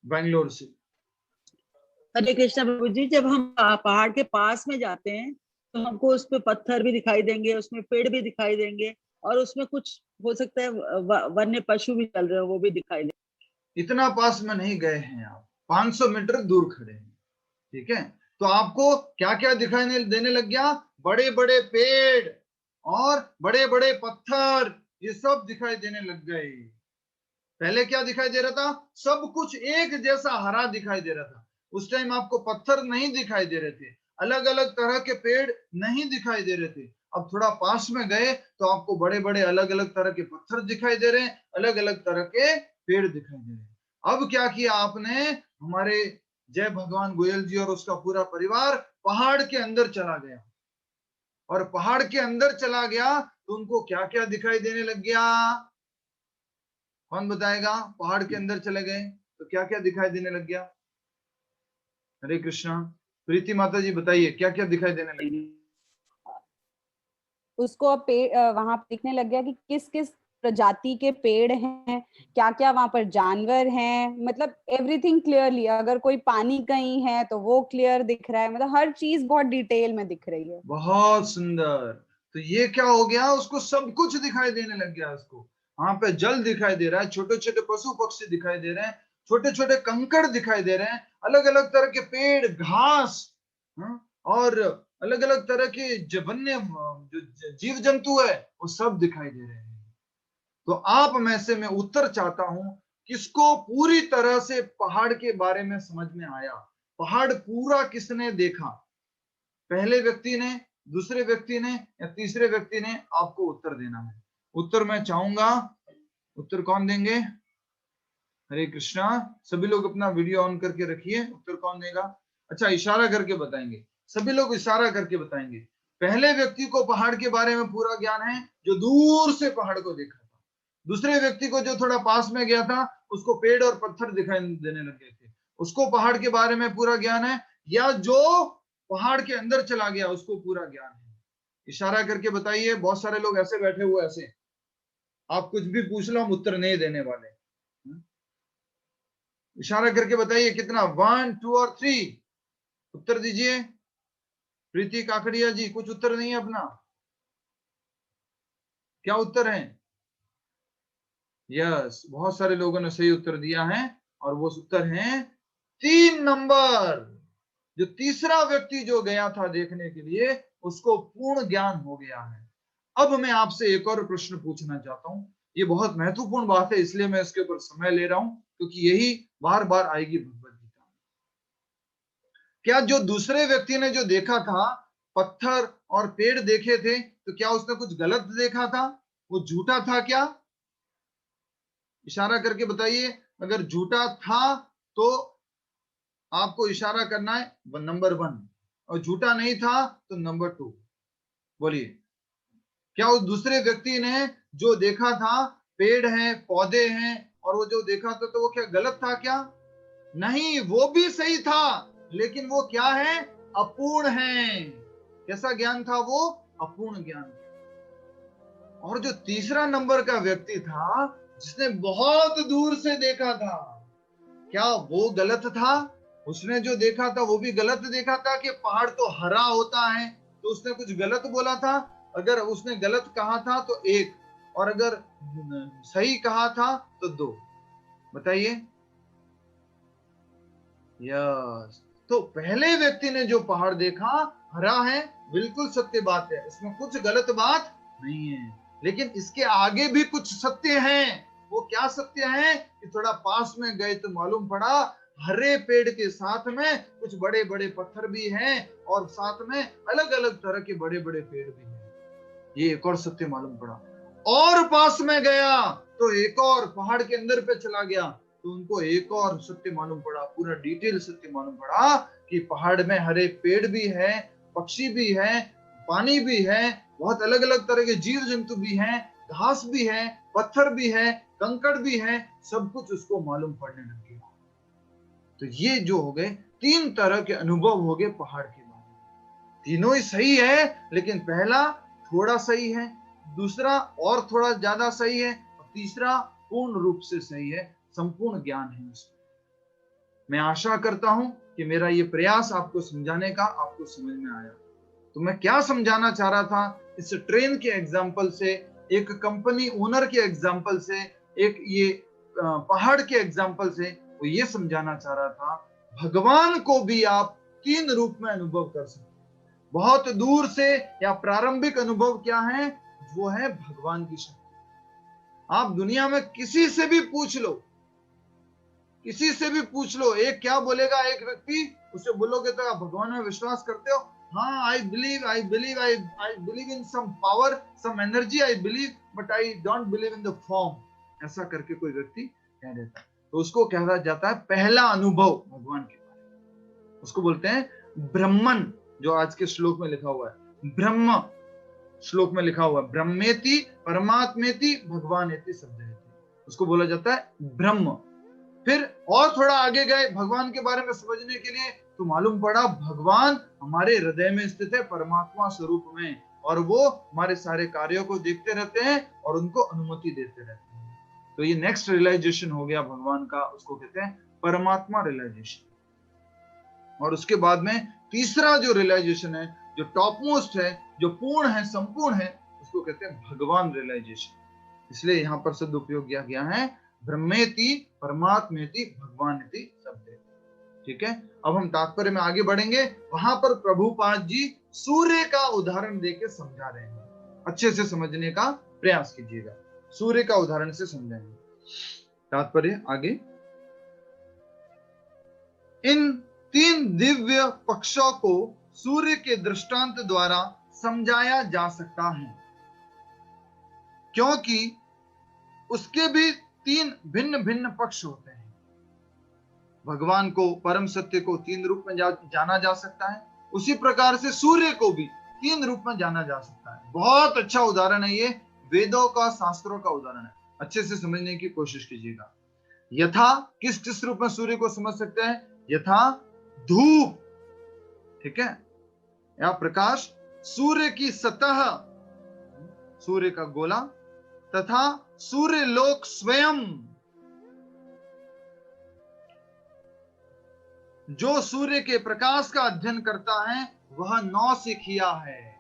[SPEAKER 1] बेंगलोर से।
[SPEAKER 6] हरे कृष्णा प्रभु जी, जब हम पहाड़ के पास में जाते हैं तो हमको उस पे पत्थर भी दिखाई देंगे, उसमें पेड़ भी दिखाई देंगे, और उसमें कुछ हो सकता है वन्य पशु भी चल रहे हो, वो भी दिखाई देंगे।
[SPEAKER 1] इतना पास में नहीं गए हैं आप, 500 मीटर दूर खड़े हैं, ठीक है। तो आपको क्या क्या दिखाई देने लग गया? बड़े बड़े पेड़ और बड़े बड़े पत्थर, ये सब दिखाई देने लग गए। पहले क्या दिखाई दे रहा था? सब कुछ एक जैसा हरा दिखाई दे रहा था। उस टाइम आपको पत्थर नहीं दिखाई दे रहे थे, अलग अलग तरह के पेड़ नहीं दिखाई दे रहे थे। अब थोड़ा पास में गए तो आपको बड़े बड़े अलग अलग तरह के पत्थर दिखाई दे रहे हैं, अलग अलग तरह के पेड़ दिखाई दे रहे हैं। अब क्या किया आपने? हमारे जय भगवान गोयल जी और उसका पूरा परिवार पहाड़ के अंदर चला गया, और पहाड़ के अंदर चला गया तो उनको क्या क्या दिखाई देने लग गया? कौन बताएगा? पहाड़ के अंदर चले गए तो क्या क्या दिखाई देने लग गया? हरे कृष्णा, प्रीति माता जी बताइए, क्या क्या दिखाई देने लग गया?
[SPEAKER 7] उसको अब वहां दिखने लग गया कि किस किस प्रजाति के पेड़ हैं, क्या क्या वहां पर जानवर हैं, मतलब एवरीथिंग क्लियरली। अगर कोई पानी कहीं है तो वो क्लियर दिख रहा है, मतलब हर चीज बहुत डिटेल में दिख रही है।
[SPEAKER 1] बहुत सुंदर। तो ये क्या हो गया? उसको सब कुछ दिखाई देने लग गया। उसको वहां पे जल दिखाई दे रहा है, छोटे छोटे पशु पक्षी दिखाई दे रहे हैं, छोटे छोटे कंकड़ दिखाई दे रहे हैं, अलग अलग तरह के पेड़, घास, और अलग अलग तरह के वन्य जो जीव जंतु है वो सब दिखाई दे रहे हैं। तो आप में से मैं उत्तर चाहता हूं, किसको पूरी तरह से पहाड़ के बारे में समझ में आया? पहाड़ पूरा किसने देखा? पहले व्यक्ति ने, दूसरे व्यक्ति ने, या तीसरे व्यक्ति ने? आपको उत्तर देना है। उत्तर मैं चाहूंगा, उत्तर कौन देंगे? हरे कृष्णा, सभी लोग अपना वीडियो ऑन करके रखिए। उत्तर कौन देगा? अच्छा, इशारा करके बताएंगे, सभी लोग इशारा करके बताएंगे। पहले व्यक्ति को पहाड़ के बारे में पूरा ज्ञान है, जो दूर से पहाड़ को देखा था। दूसरे व्यक्ति को, जो थोड़ा पास में गया था, उसको पेड़ और पत्थर दिखाई देने लगे थे, उसको पहाड़ के बारे में पूरा ज्ञान है। या जो पहाड़ के अंदर चला गया, उसको पूरा ज्ञान है? इशारा करके बताइए। बहुत सारे लोग ऐसे बैठे हुए, ऐसे आप कुछ भी पूछ लो, हम उत्तर नहीं देने वाले। इशारा करके बताइए कितना? 1 2 और 3 उत्तर दीजिए। प्रीति काकड़िया जी, कुछ उत्तर नहीं है अपना? क्या उत्तर है? यस, बहुत सारे लोगों ने सही उत्तर दिया है, और वो उत्तर है 3 नंबर। जो तीसरा व्यक्ति जो गया था देखने के लिए, उसको पूर्ण ज्ञान हो गया है। अब मैं आपसे एक और प्रश्न पूछना चाहता हूं। ये बहुत महत्वपूर्ण बात है, इसलिए मैं इसके ऊपर समय ले रहा हूं, क्योंकि यही बार बार आएगी भगवद गीता। क्या जो दूसरे व्यक्ति ने जो देखा था, पत्थर और पेड़ देखे थे, तो क्या उसने कुछ गलत देखा था? वो झूठा था क्या? इशारा करके बताइए। अगर झूठा था तो आपको इशारा करना है नंबर 1, और झूठा नहीं था तो नंबर 2। बोलिए, क्या उस दूसरे व्यक्ति ने जो देखा था, पेड़ हैं, पौधे हैं, और वो जो देखा था, तो वो क्या गलत था क्या? नहीं, वो भी सही था, लेकिन वो क्या है? अपूर्ण है। कैसा ज्ञान था वो? अपूर्ण ज्ञान। और जो तीसरा नंबर का व्यक्ति था, जिसने बहुत दूर से देखा था, क्या वो गलत था? उसने जो देखा था वो भी गलत देखा था कि पहाड़ तो हरा होता है, तो उसने कुछ गलत बोला था। अगर उसने गलत कहा था तो 1, और अगर सही कहा था तो 2। बताइए। यस, तो पहले व्यक्ति ने जो पहाड़ देखा हरा है, बिल्कुल सत्य बात है, इसमें कुछ गलत बात नहीं है। लेकिन इसके आगे भी कुछ सत्य हैं, वो क्या सत्य है कि थोड़ा पास में गए तो मालूम पड़ा हरे पेड़ के साथ में कुछ बड़े बड़े पत्थर भी हैं और साथ में अलग अलग तरह के बड़े बड़े पेड़ भी हैं। ये एक और सत्य मालूम पड़ा। और पास में गया तो एक और पहाड़ के अंदर पे चला गया तो उनको एक और सत्य मालूम पड़ा, पूरा डिटेल सत्य मालूम पड़ा कि पहाड़ में हरे पेड़ भी है, पक्षी भी है, पानी भी है, बहुत अलग अलग तरह के जीव जंतु भी हैं, घास भी है, पत्थर भी है, कंकड़ भी है, सब कुछ उसको मालूम पड़ने लग गया। तो ये जो हो गए 3 तरह के अनुभव हो गए पहाड़ के बारे में। तीनों ही सही है, लेकिन पहला थोड़ा सही है, दूसरा और थोड़ा ज्यादा सही है, और तीसरा पूर्ण रूप से सही है, संपूर्ण ज्ञान है उसमें। मैं आशा करता हूं कि मेरा ये प्रयास आपको समझाने का आपको समझ में आया। तो मैं क्या समझाना चाह रहा था इस ट्रेन के एग्जाम्पल से, एक कंपनी ओनर के एग्जाम्पल से, एक ये पहाड़ के एग्जाम्पल से, वो ये समझाना चाह रहा था भगवान को भी आप 3 रूप में अनुभव कर सकते हैं। बहुत दूर से या प्रारंभिक अनुभव क्या है, वो है भगवान की शक्ति। आप दुनिया में किसी से भी पूछ लो, किसी से भी पूछ लो, एक क्या बोलेगा, एक व्यक्ति उसे बोलोगे तो आप भगवान में विश्वास करते हो? हाँ, I believe in some power, some energy, I believe, but I don't believe in the form. ऐसा करके कोई व्यक्ति कह देता है तो उसको कहा जाता है पहला अनुभव भगवान के बारे में। उसको बोलते हैं ब्रह्मन, जो आज के श्लोक में लिखा हुआ है। ब्रह्म श्लोक में लिखा हुआ है ब्रह्मेति परमात्मेति भगवानेति शब्देति, उसको बोला जाता है ब्रह्म। फिर और थोड़ा आगे गए भगवान के बारे में समझने के लिए तो मालूम पड़ा भगवान हमारे हृदय में स्थित है परमात्मा स्वरूप में, और वो हमारे सारे कार्यों को देखते रहते हैं और उनको अनुमति देते रहते हैं। तो ये नेक्स्ट रियलाइजेशन हो गया भगवान का, उसको कहते हैं परमात्मा रियलाइजेशन। और उसके बाद में तीसरा जो रियलाइजेशन है, जो टॉप मोस्ट है, जो पूर्ण है, संपूर्ण है, उसको कहते हैं भगवान रियलाइजेशन। इसलिए यहाँ पर शब्द उपयोग किया गया है ब्रह्मेति परमात्मेति भगवानेति शब्द। ठीक है, अब हम तात्पर्य में आगे बढ़ेंगे। वहां पर प्रभुपाद जी सूर्य का उदाहरण देके समझा रहे हैं, अच्छे से समझने का प्रयास कीजिएगा, सूर्य का उदाहरण से समझाएंगे। तात्पर्य आगे, इन 3 दिव्य पक्षों को सूर्य के दृष्टांत द्वारा समझाया जा सकता है, क्योंकि उसके भी 3 भिन्न भिन्न पक्ष होते हैं। भगवान को, परम सत्य को 3 रूप में जाना जा सकता है, उसी प्रकार से सूर्य को भी 3 रूप में जाना जा सकता है। बहुत अच्छा उदाहरण है ये, वेदों का, शास्त्रों का उदाहरण है, अच्छे से समझने की कोशिश कीजिएगा। यथा किस रूप में सूर्य को समझ सकते हैं? यथा धूप, ठीक है, या प्रकाश, सूर्य की सतह, सूर्य का गोला, तथा सूर्य लोक स्वयं। जो सूर्य के प्रकाश का अध्ययन करता है वह नौसिखिया है।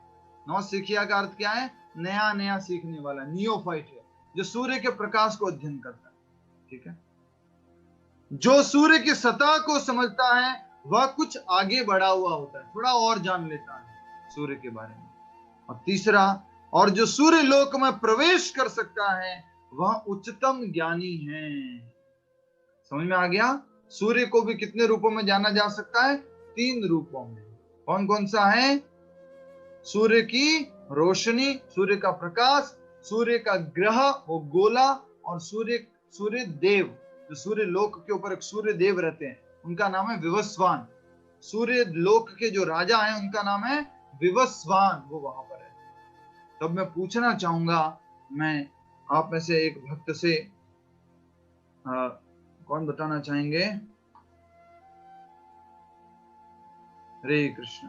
[SPEAKER 1] नौसिखिया का अर्थ क्या है? नया नया सीखने वाला, नियोफाइट है, जो सूर्य के प्रकाश को अध्ययन करता है। ठीक है, जो सूर्य की सतह को समझता है वह कुछ आगे बढ़ा हुआ होता है, थोड़ा और जान लेता है सूर्य के बारे में। और तीसरा, और जो सूर्य लोक में प्रवेश कर सकता है वह उच्चतम ज्ञानी है। समझ में आ गया? सूर्य को भी कितने रूपों में जाना जा सकता है? 3 रूपों में। कौन कौन सा है? सूर्य की रोशनी, सूर्य का प्रकाश, सूर्य का ग्रह वो गोला, और सूर्य देव, जो सूर्य लोक के ऊपर एक सूर्य देव रहते हैं, उनका नाम है विवस्वान। सूर्य लोक के जो राजा हैं उनका नाम है विवस्वान, वो वहां पर है। तब मैं पूछना चाहूंगा, मैं आप में से एक भक्त से, कौन बताना चाहेंगे? हरे कृष्ण।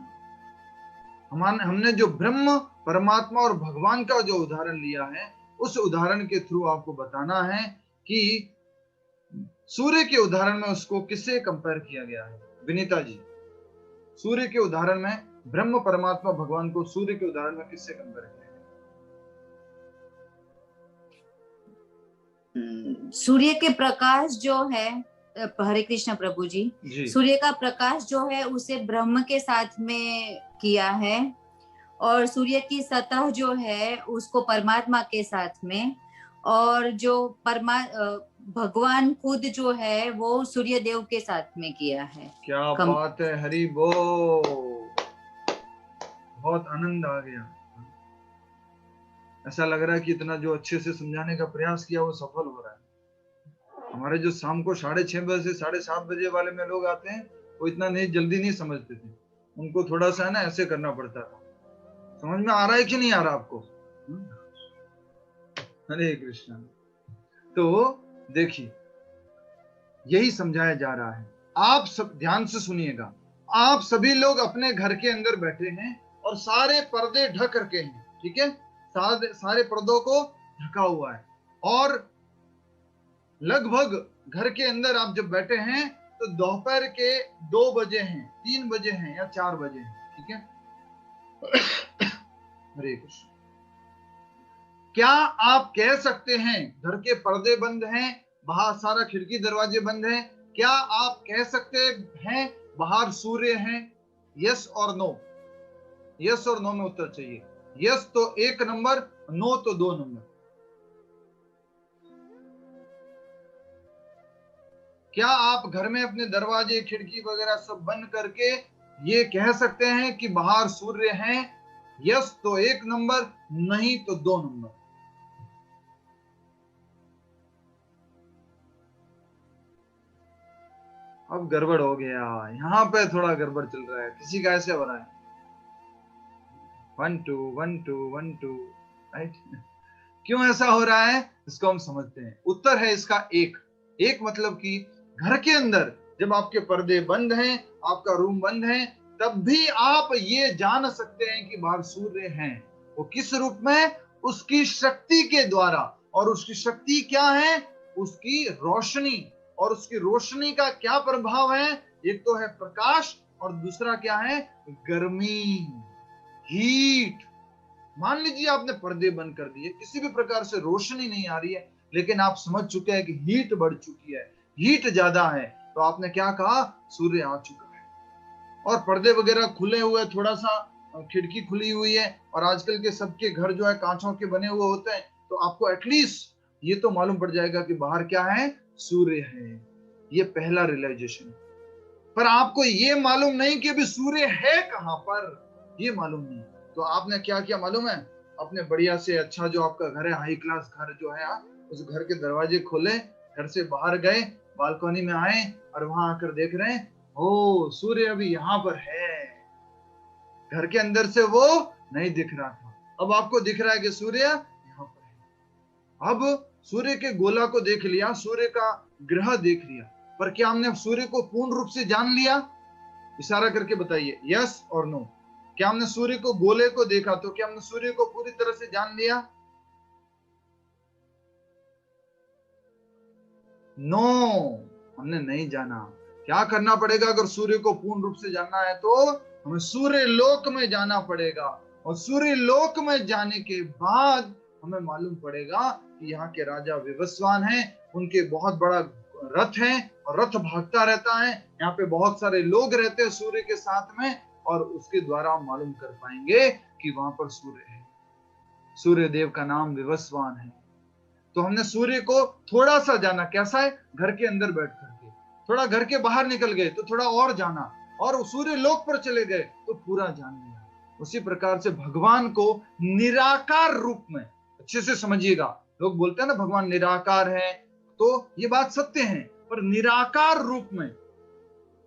[SPEAKER 1] हमने जो ब्रह्म, परमात्मा और भगवान का जो उदाहरण लिया है, उस उदाहरण के थ्रू आपको बताना है कि सूर्य के उदाहरण में उसको किससे कंपेयर किया गया है। विनीता जी, सूर्य के उदाहरण में ब्रह्म, परमात्मा, भगवान को सूर्य के उदाहरण में किससे कंपेयर किया गया?
[SPEAKER 8] सूर्य के प्रकाश जो है, हरे कृष्ण प्रभु जी, सूर्य का प्रकाश जो है उसे ब्रह्म के साथ में किया है, और सूर्य की सतह जो है उसको परमात्मा के साथ में, और जो भगवान खुद जो है वो सूर्य देव के साथ में किया है।
[SPEAKER 1] क्या बात है, हरि बोल, बहुत आनंद आ गया। ऐसा लग रहा है कि इतना जो अच्छे से समझाने का प्रयास किया वो सफल हो रहा है। हमारे जो शाम को 6:30 बजे से 7:30 बजे वाले में लोग आते हैं, वो इतना नहीं जल्दी नहीं समझते थे, उनको थोड़ा सा ना ऐसे करना पड़ता था। समझ में आ रहा है कि नहीं आ रहा आपको? हरे कृष्ण। तो देखिए, यही समझाया जा रहा है। आप सब ध्यान से सुनिएगा। आप सभी लोग अपने घर के अंदर बैठे हैं और सारे पर्दे ढक करके हैं, ठीक है? सारे पर्दों को ढका हुआ है और लगभग घर के अंदर आप जब बैठे हैं तो दोपहर के 2 बजे हैं, 3 बजे हैं या 4 बजे हैं, ठीक है? हरे कृष्ण। क्या आप कह सकते हैं घर के पर्दे बंद हैं, बाहर सारा खिड़की दरवाजे बंद हैं, क्या आप कह सकते हैं बाहर सूर्य हैं? यस और नो? यस और नो में उत्तर चाहिए। यस तो 1 नंबर, नो तो 2 नंबर। क्या आप घर में अपने दरवाजे खिड़की वगैरह सब बंद करके ये कह सकते हैं कि बाहर सूर्य हैं? यस तो 1 नंबर, नहीं तो 2 नंबर। अब गड़बड़ हो गया, यहां पे थोड़ा गड़बड़ चल रहा है। किसी का ऐसे हो रहा है 1 2 1 2 1 2, राइट? क्यों ऐसा हो रहा है इसको हम समझते हैं। उत्तर है इसका 1 मतलब कि घर के अंदर जब आपके पर्दे बंद हैं, आपका रूम बंद है, तब भी आप ये जान सकते हैं कि बाहर सूर्य हैं। वो किस रूप में? उसकी शक्ति के द्वारा। और उसकी शक्ति क्या है? उसकी रोशनी। और उसकी रोशनी का क्या प्रभाव है? एक तो है प्रकाश और दूसरा क्या है? गर्मी, हीट। मान लीजिए आपने पर्दे बंद कर दिए, किसी भी प्रकार से रोशनी नहीं आ रही है, लेकिन आप समझ चुके हैं कि हीट बढ़ चुकी है, हीट ज्यादा है, तो आपने क्या कहा? सूर्य आ चुका है। और पर्दे वगैरह खुले हुए, थोड़ा सा खिड़की खुली हुई है, और आजकल के सबके घर जो है कांचों के बने हुए होते हैं, तो आपको एटलीस्ट ये तो मालूम पड़ जाएगा कि बाहर क्या है? सूर्य है। ये पहला रियलाइजेशन। पर आपको ये मालूम नहीं कि अभी सूर्य है कहां पर, ये मालूम नहीं। तो आपने क्या किया मालूम है? अपने बढ़िया से अच्छा जो आपका घर है, हाई क्लास घर जो है, उस घर के दरवाजे खोले, घर से बाहर गए, बालकनी में आए और वहां आकर देख रहे हैं, ओ सूर्य अभी यहाँ पर है। घर के अंदर से वो नहीं दिख रहा था, अब आपको दिख रहा है कि सूर्य यहाँ पर है। अब सूर्य के गोला को देख लिया, सूर्य का ग्रह देख लिया, पर क्या हमने सूर्य को पूर्ण रूप से जान लिया? इशारा करके बताइए, यस और नो। क्या हमने सूर्य को गोले को देखा तो क्या हमने सूर्य को पूरी तरह से जान लिया? नो, हमने नहीं जाना। क्या करना पड़ेगा? अगर सूर्य को पूर्ण रूप से जानना है तो हमें सूर्य लोक में जाना पड़ेगा, और सूर्य लोक में जाने के बाद हमें मालूम पड़ेगा कि यहाँ के राजा विवस्वान हैं, उनके बहुत बड़ा रथ है और रथ भागता रहता है, यहाँ पे बहुत सारे लोग रहते हैं सूर्य के साथ में, और उसके द्वारा हम मालूम कर पाएंगे कि वहां पर सूर्य है। सूर्य देव का नाम विवस्वान है। तो हमने सूर्य को थोड़ा सा जाना, कैसा है? घर के अंदर बैठ करके। थोड़ा घर के बाहर निकल गए तो थोड़ा और जाना, और सूर्य लोक पर चले गए तो पूरा जान लिया। उसी प्रकार से भगवान को निराकार रूप में, अच्छे से समझिएगा, लोग बोलते हैं ना भगवान निराकार है, तो ये बात सत्य है, पर निराकार रूप में,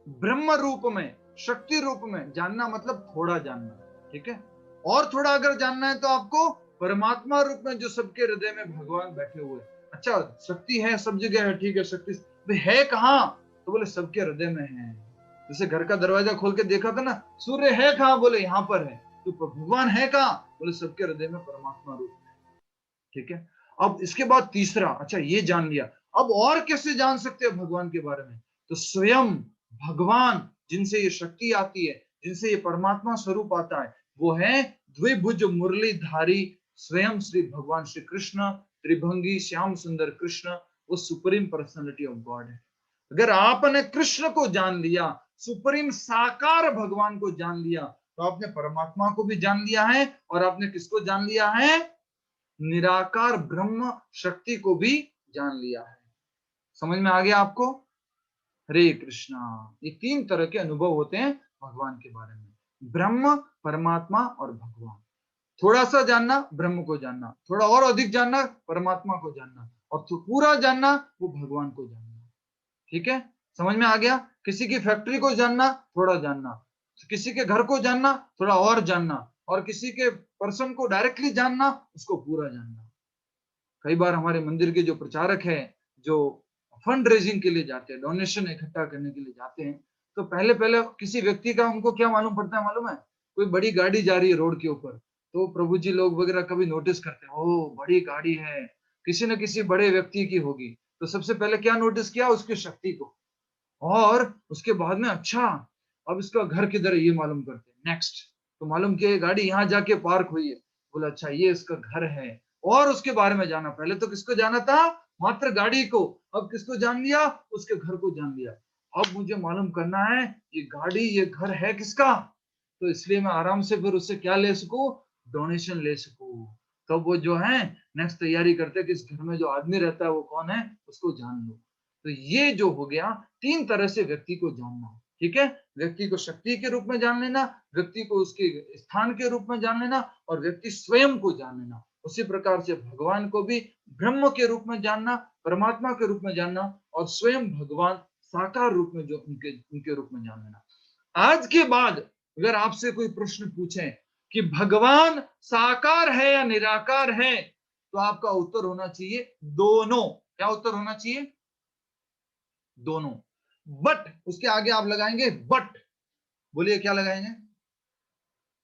[SPEAKER 1] ब्रह्म रूप में, शक्ति रूप में जानना मतलब थोड़ा जानना, ठीक है? और थोड़ा अगर जानना है तो आपको परमात्मा रूप में, जो सबके हृदय में भगवान बैठे हुए। अच्छा, शक्ति है सब जगह है, ठीक है, शक्ति है कहाँ? तो बोले सबके हृदय में है। जैसे घर का दरवाजा खोल के देखा था ना, सूर्य है कहाँ? बोले यहाँ पर है। तो भगवान है कहाँ? बोले सबके हृदय में परमात्मा रूप में, ठीक है? अब इसके बाद तीसरा, अच्छा ये जान लिया, अब और कैसे जान सकते हैं भगवान के बारे में? तो स्वयं भगवान, जिनसे ये शक्ति आती है, जिनसे ये परमात्मा स्वरूप आता है, वो है द्विभुज मुरलीधारी स्वयं श्री भगवान श्री कृष्ण, त्रिभंगी श्याम सुंदर कृष्ण, वो सुप्रीम पर्सनालिटी ऑफ गॉड है। अगर आपने कृष्ण को जान लिया, सुप्रीम साकार भगवान को जान लिया, तो आपने परमात्मा को भी जान लिया है, और आपने किसको जान लिया है? निराकार ब्रह्म शक्ति को भी जान लिया है। समझ में आ गया आपको? हरे कृष्णा। ये 3 तरह के अनुभव होते हैं भगवान के बारे में, ब्रह्म, परमात्मा और भगवान। थोड़ा सा जानना, ब्रह्म को जानना, थोड़ा और अधिक जानना, परमात्मा को जानना, और पूरा जानना, वो भगवान को जानना। ठीक है, समझ में आ गया? किसी की फैक्ट्री को जानना, थोड़ा जानना, किसी के घर को जानना, थोड़ा और जानना, और किसी के पर्सन को डायरेक्टली जानना, उसको पूरा जानना। कई बार हमारे मंदिर के जो प्रचारक है, जो फंड रेजिंग के लिए जाते हैं, डोनेशन इकट्ठा करने के लिए जाते हैं, तो पहले पहले किसी व्यक्ति का उनको क्या मालूम पड़ता है मालूम है? कोई बड़ी गाड़ी जा रही है रोड के ऊपर, तो प्रभु जी लोग वगैरह कभी नोटिस करते हैं, ओ बड़ी गाड़ी है, किसी न किसी बड़े व्यक्ति की होगी। तो सबसे पहले क्या नोटिस किया? उसकी शक्ति को, और उसके बाद में अच्छा अब इसका घर किधर है ये मालूम करते हैं। नेक्स्ट तो मालूम किया ये गाड़ी यहाँ जाके पार्क हुई है, बोला अच्छा ये इसका घर है, और उसके बारे में जाना। पहले तो किसको जाना था? मात्र गाड़ी को। अब किसको जान लिया? उसके घर को जान लिया। अब मुझे मालूम करना है ये गाड़ी, ये घर है किसका, तो इसलिए मैं आराम से फिर उससे क्या ले सकूं? डोनेशन ले सकूं। तो वो जो है नेक्स्ट तैयारी करते हैं कि इस घर में जो आदमी रहता है वो कौन है, उसको जान लो। तो ये जो हो गया 3 तरह से व्यक्ति को जानना। ठीक है, व्यक्ति को शक्ति के रूप में जान लेना, व्यक्ति को उसके स्थान के रूप में जान लेना, और व्यक्ति स्वयं को जान लेना। उसी प्रकार से भगवान को भी ब्रह्म के रूप में जानना, परमात्मा के रूप में जानना, और स्वयं भगवान साकार रूप में जो उनके रूप में जान लेना। आज के बाद अगर आपसे कोई प्रश्न पूछे कि भगवान साकार है या निराकार है, तो आपका उत्तर होना चाहिए दोनों। क्या उत्तर होना चाहिए? दोनों। बट उसके आगे आप लगाएंगे बट। बोलिए क्या लगाएंगे?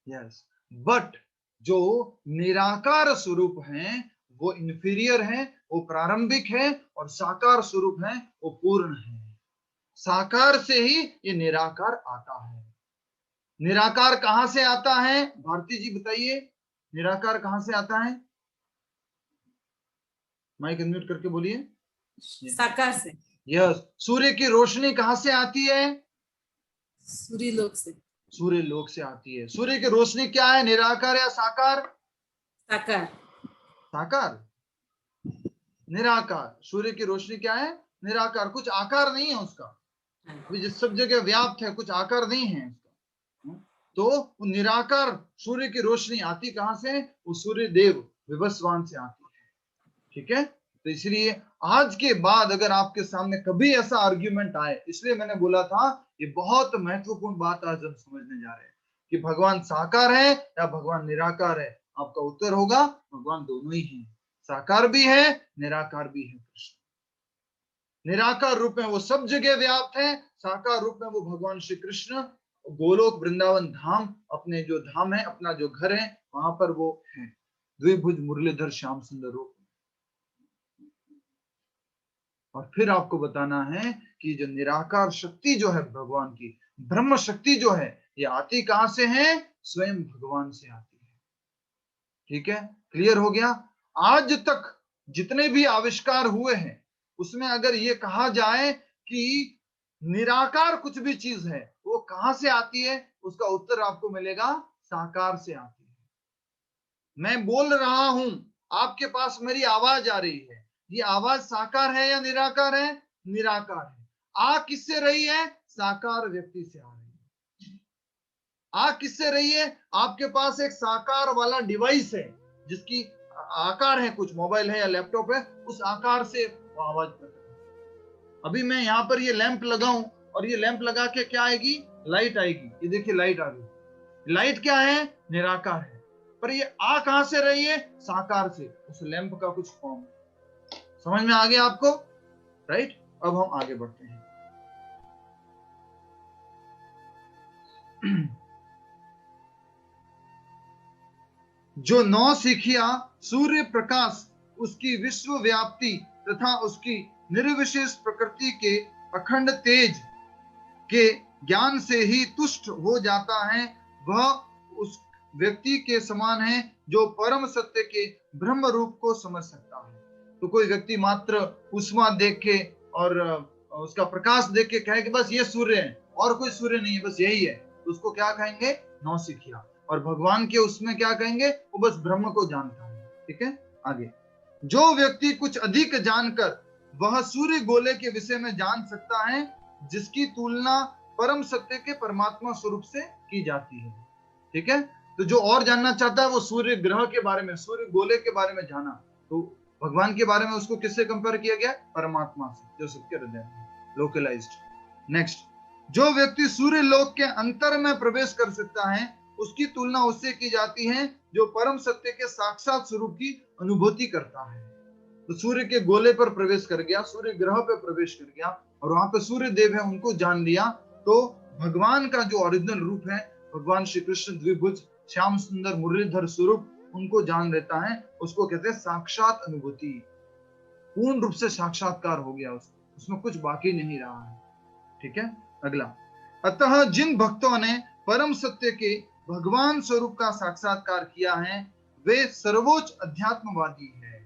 [SPEAKER 1] यस, बट जो निराकार स्वरूप हैं वो इंफीरियर है, वो प्रारंभिक है, और साकार स्वरूप है वो पूर्ण है। साकार से ही ये निराकार आता है। निराकार कहां से आता है? भारती जी बताइए, निराकार कहां से आता है? माइक अनम्यूट करके बोलिए।
[SPEAKER 5] साकार से।
[SPEAKER 1] यस। सूर्य की रोशनी कहां से आती है?
[SPEAKER 5] सूर्य लोक से।
[SPEAKER 1] सूर्य लोक से आती है। सूर्य की रोशनी क्या है, निराकार या साकार?
[SPEAKER 5] साकार।
[SPEAKER 1] साकार। निराकार। सूर्य की रोशनी क्या है? निराकार। कुछ आकार नहीं है उसका, जिस सब जगह व्याप्त है, कुछ आकार नहीं है उसका। तो निराकार सूर्य की रोशनी आती कहां से? वो सूर्य देव विवस्वान से आती है। ठीक है, तो इसलिए आज के बाद अगर आपके सामने कभी ऐसा आर्ग्यूमेंट आए, इसलिए मैंने बोला था ये बहुत महत्वपूर्ण बात आज हम समझने जा रहे हैं कि भगवान साकार है या भगवान निराकार है। आपका उत्तर होगा भगवान दोनों ही हैं, साकार भी है, निराकार भी है। कृष्ण निराकार रूप में वो सब जगह व्याप्त है, साकार रूप में वो भगवान श्री कृष्ण गोलोक वृंदावन धाम, अपने जो धाम है, अपना जो घर है, वहां पर वो है, द्विभुज मुरलीधर श्याम सुंदर रूप। और फिर आपको बताना है कि जो निराकार शक्ति जो है भगवान की, ब्रह्म शक्ति जो है, ये आती कहां से है? स्वयं भगवान से आती है। ठीक है, क्लियर हो गया? आज तक जितने भी आविष्कार हुए हैं उसमें अगर ये कहा जाए कि निराकार कुछ भी चीज है वो कहां से आती है, उसका उत्तर आपको मिलेगा साकार से आती है। मैं बोल रहा हूं, आपके पास मेरी आवाज आ रही है, ये आवाज साकार है या निराकार है? निराकार है। आ किससे रही है? साकार व्यक्ति से आ रही है। आ किससे रही है? आपके पास एक साकार वाला डिवाइस है जिसकी आकार है, कुछ मोबाइल है या लैपटॉप है, उस आकार से वो आवाज प्रकट है। अभी मैं यहाँ पर ये लैंप लगाऊं और ये लैंप लगा के क्या आएगी? लाइट आएगी। ये देखिए लाइट आ गई। लाइट क्या है? निराकार है। पर ये आ कहां से रही है? साकार से, उस लैंप का कुछ फॉर्म। समझ में आ गया आपको? राइट। अब हम आगे बढ़ते हैं। जो नौसिखिया सूर्य प्रकाश, उसकी विश्व व्याप्ति तथा उसकी निर्विशेष प्रकृति के अखंड तेज के ज्ञान से ही तुष्ट हो जाता है, वह उस व्यक्ति के समान है जो परम सत्य के ब्रह्म रूप को समझ सकता है। तो कोई व्यक्ति मात्र उष्मा देख के और उसका प्रकाश देख के कहे कि बस ये सूर्य है और कोई सूर्य नहीं है, बस यही है, तो उसको क्या कहेंगे? नौसिखिया। और भगवान के उसमें क्या कहेंगे? वो बस ब्रह्म को जानता है। ठीक है, आगे, जो व्यक्ति कुछ अधिक जानकर वह सूर्य गोले के विषय में जान सकता है जिसकी तुलना परम सत्य के परमात्मा स्वरूप से की जाती है। ठीक है, तो जो और जानना चाहता है वो सूर्य ग्रह के बारे में, सूर्य गोले के बारे में जाना, तो भगवान के बारे में उसको किससे कंपेयर किया गया? परमात्मा से, जो सबके हृदय में लोकलाइज्ड। नेक्स्ट, जो व्यक्ति सूर्य लोक के अंतर में प्रवेश कर सकता है उसकी तुलना उससे की जाती है जो परम सत्य के साक्षात स्वरूप की अनुभूति करता है। तो सूर्य के गोले पर प्रवेश कर गया, सूर्य ग्रह पे प्रवेश कर गया और वहां पे सूर्य देव है उनको जान लिया, तो भगवान का जो ओरिजिनल रूप है, भगवान श्री कृष्ण द्विभुज श्याम सुंदर मुरलीधर स्वरूप, उनको जान लेता है, उसको कहते हैं साक्षात अनुभूति। पूर्ण रूप से साक्षात्कार हो गया उसको, उसमें कुछ बाकी नहीं रहा है। ठीक है, अगला, अतः जिन भक्तों ने परम सत्य के भगवान स्वरूप का साक्षात्कार किया है वे सर्वोच्च अध्यात्मवादी है।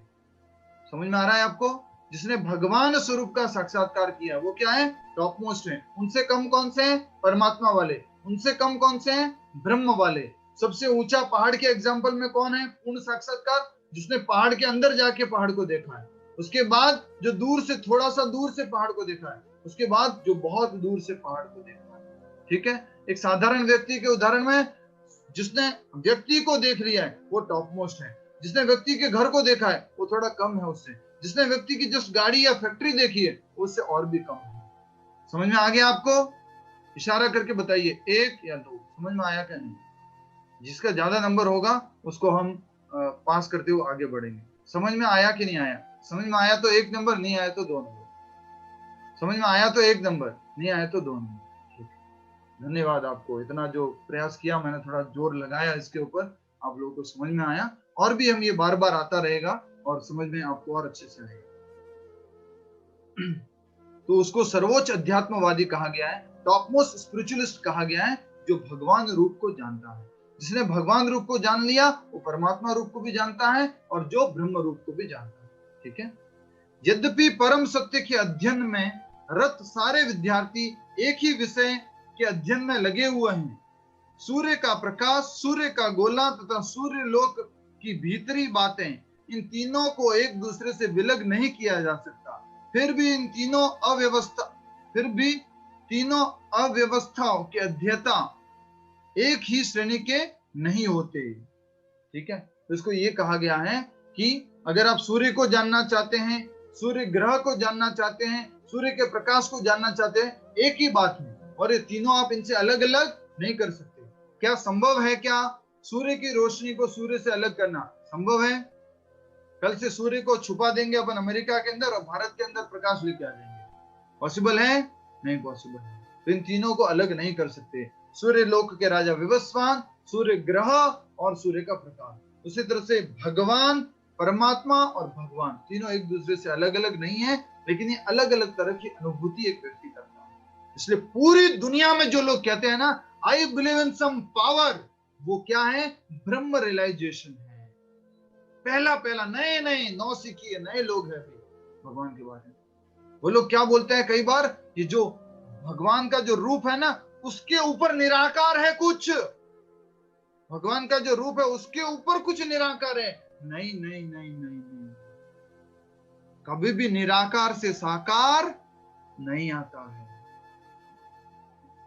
[SPEAKER 1] समझ में आ रहा है आपको? जिसने भगवान स्वरूप का साक्षात्कार किया वो क्या है? टॉप मोस्ट है। उनसे कम कौन से हैं? परमात्मा वाले। उनसे कम कौन से हैं? ब्रह्म वाले। सबसे ऊंचा पहाड़ के एग्जाम्पल में कौन है पूर्ण साक्षात्कार? जिसने पहाड़ के अंदर जाके पहाड़ को देखा है, उसके बाद जो दूर से, थोड़ा सा दूर से पहाड़ को देखा है, उसके बाद जो बहुत दूर से पहाड़ को देखा है। ठीक है, एक साधारण व्यक्ति के उदाहरण में जिसने व्यक्ति को देख लिया है वो टॉप मोस्ट है, जिसने व्यक्ति के घर को देखा है वो थोड़ा कम है उससे, जिसने व्यक्ति की जस्ट गाड़ी या फैक्ट्री देखी है उससे और भी कम है। समझ में आ गया आपको? इशारा करके बताइए, 1 या 2। समझ में आया क्या नहीं? जिसका ज्यादा नंबर होगा उसको हम पास करते हुए आगे बढ़ेंगे। समझ में आया कि नहीं आया? समझ में आया तो 1 नंबर, नहीं आया तो 2 नंबर। समझ में आया तो 1 नंबर, नहीं आया तो 2 नंबर। धन्यवाद आपको, इतना जो प्रयास किया मैंने, थोड़ा जोर लगाया इसके ऊपर, आप लोगों को समझ में आया। और भी हम ये बार बार आता रहेगा और समझ में आपको और अच्छे से आएगा। तो उसको सर्वोच्च अध्यात्मवादी कहा गया है, टॉप मोस्ट स्पिरिचुअलिस्ट कहा गया है, जो भगवान रूप को जानता है। जिसने भगवान रूप को जान लिया वो परमात्मा रूप को भी जानता है और जो ब्रह्म रूप को भी जानता है। ठीक है, यद्यपि परम सत्य के अध्ययन में रत सारे विद्यार्थी एक ही विषय के अध्ययन में लगे हुए हैं, सूर्य का प्रकाश, सूर्य का गोला तथा सूर्य लोक की भीतरी बातें, इन तीनों को एक दूसरे से विलग नहीं किया जा सकता। फिर भी तीनों अव्यवस्थाओं के अध्येता एक ही श्रेणी के नहीं होते। ठीक है, तो इसको ये कहा गया है कि अगर आप सूर्य को जानना चाहते हैं, सूर्य ग्रह को जानना चाहते हैं, सूर्य के प्रकाश को जानना चाहते हैं, एक ही बात है, और ये तीनों आप इनसे अलग अलग नहीं कर सकते। क्या संभव है? क्या सूर्य की रोशनी को सूर्य से अलग करना संभव है? कल से सूर्य को छुपा देंगे अपन अमेरिका के अंदर और भारत के अंदर प्रकाश लेके आ जाएंगे, पॉसिबल है? नहीं पॉसिबल है। तो इन तीनों को अलग नहीं कर सकते। सूर्य लोक के राजा विवस्वान, सूर्य ग्रह और सूर्य का प्रकाश। उसी तरह से भगवान, परमात्मा और भगवान तीनों एक दूसरे से अलग अलग नहीं है, लेकिन ये अलग अलग तरह की अनुभूति एक व्यक्ति करता है। इसलिए पूरी दुनिया में जो लोग कहते हैं ना I believe in some power, वो क्या है? ब्रह्म रियलाइजेशन है। पहला नए नौसिखिए नए लोग हैं भगवान के बारे में। वो लोग क्या बोलते हैं कई बार, ये जो भगवान का जो रूप है ना उसके ऊपर निराकार है कुछ, भगवान का जो रूप है उसके ऊपर कुछ निराकार है। नहीं नहीं नहीं नहीं नहीं, कभी भी निराकार से साकार नहीं आता है।